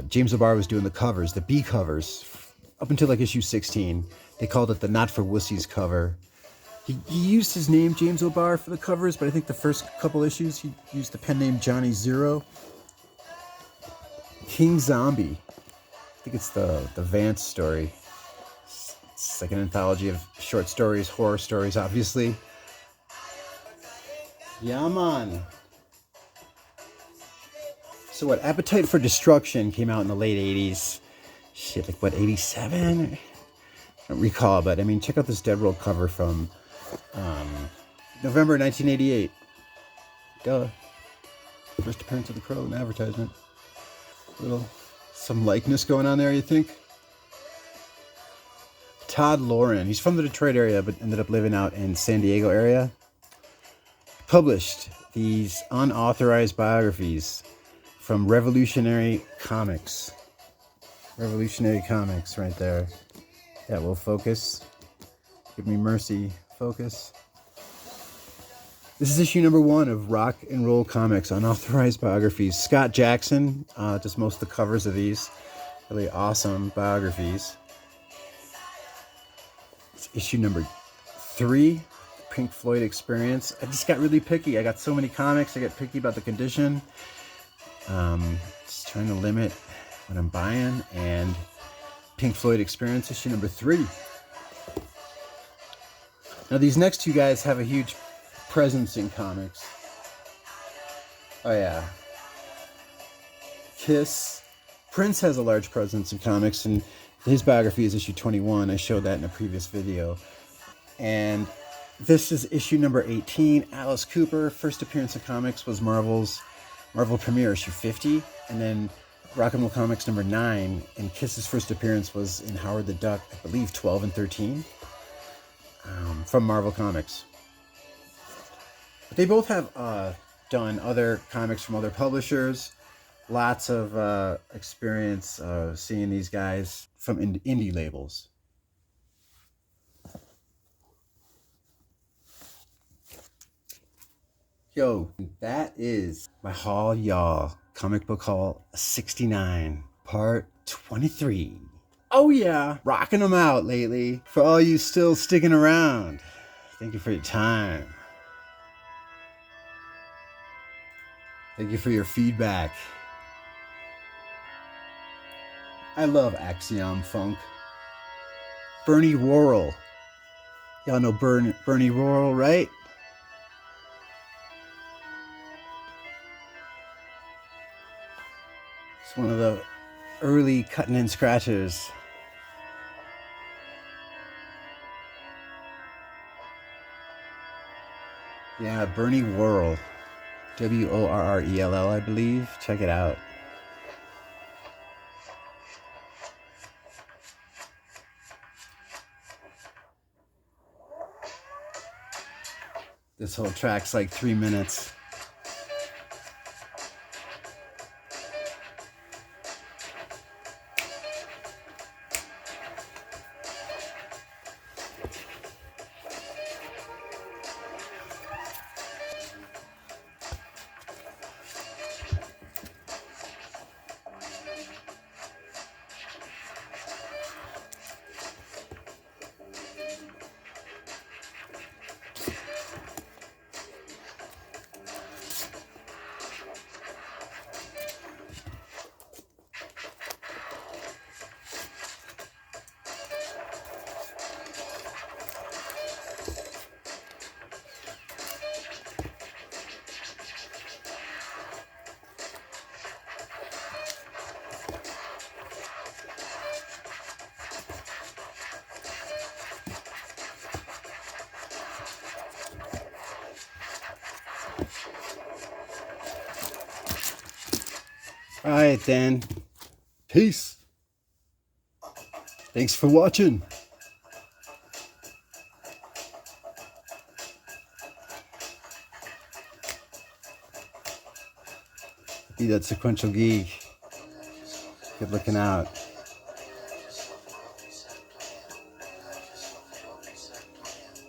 Speaker 1: James O'Barr was doing the covers, the B covers, up until like issue 16. They called it the Not for Wussies cover. He used his name, James O'Barr, for the covers, but I think the first couple issues he used the pen name Johnny Zero. King Zombie. I think it's the Vance story. It's like an anthology of short stories, horror stories, obviously. Yeah, man. So what, Appetite for Destruction came out in the late 80s. Shit, like what, 87? I don't recall, but I mean, check out this Dead World cover from November 1988. Duh. First appearance of the Crow, an advertisement. Some likeness going on there, you think? Todd Loren. He's from the Detroit area, but ended up living out in San Diego area. Published these unauthorized biographies from Revolutionary Comics. Revolutionary Comics right there. That will focus. Give me mercy. Focus. This is issue number 1 of Rock and Roll Comics, unauthorized biographies. Scott Jackson does most of the covers of these. Really awesome biographies. It's issue number 3, Pink Floyd Experience. I just got really picky. I got so many comics. I get picky about the condition. Just trying to limit what I'm buying. And Pink Floyd Experience, issue number 3. Now these next two guys have a huge presence in comics. Oh yeah. Kiss. Prince has a large presence in comics, and his biography is issue 21. I showed that in a previous video. And this is issue number 18. Alice Cooper, first appearance in comics was Marvel Premiere issue 50, and then Rock and Roll Comics number 9, and Kiss's first appearance was in Howard the Duck, I believe 12 and 13, from Marvel Comics. But they both have done other comics from other publishers. Lots of experience seeing these guys from indie labels. Yo, that is my haul, y'all. Comic Book Haul 69, part 23. Oh yeah, rocking them out lately. For all you still sticking around, thank you for your time. Thank you for your feedback. I love Axiom Funk. Bernie Worrell. Y'all know Bernie Worrell, right? It's one of the early cutting and scratchers. Yeah, Bernie Worrell. Worrell, I believe. Check it out. This whole track's like 3 minutes. All right, then. Peace. Thanks for watching. Be that Sequential Geek. Good looking out.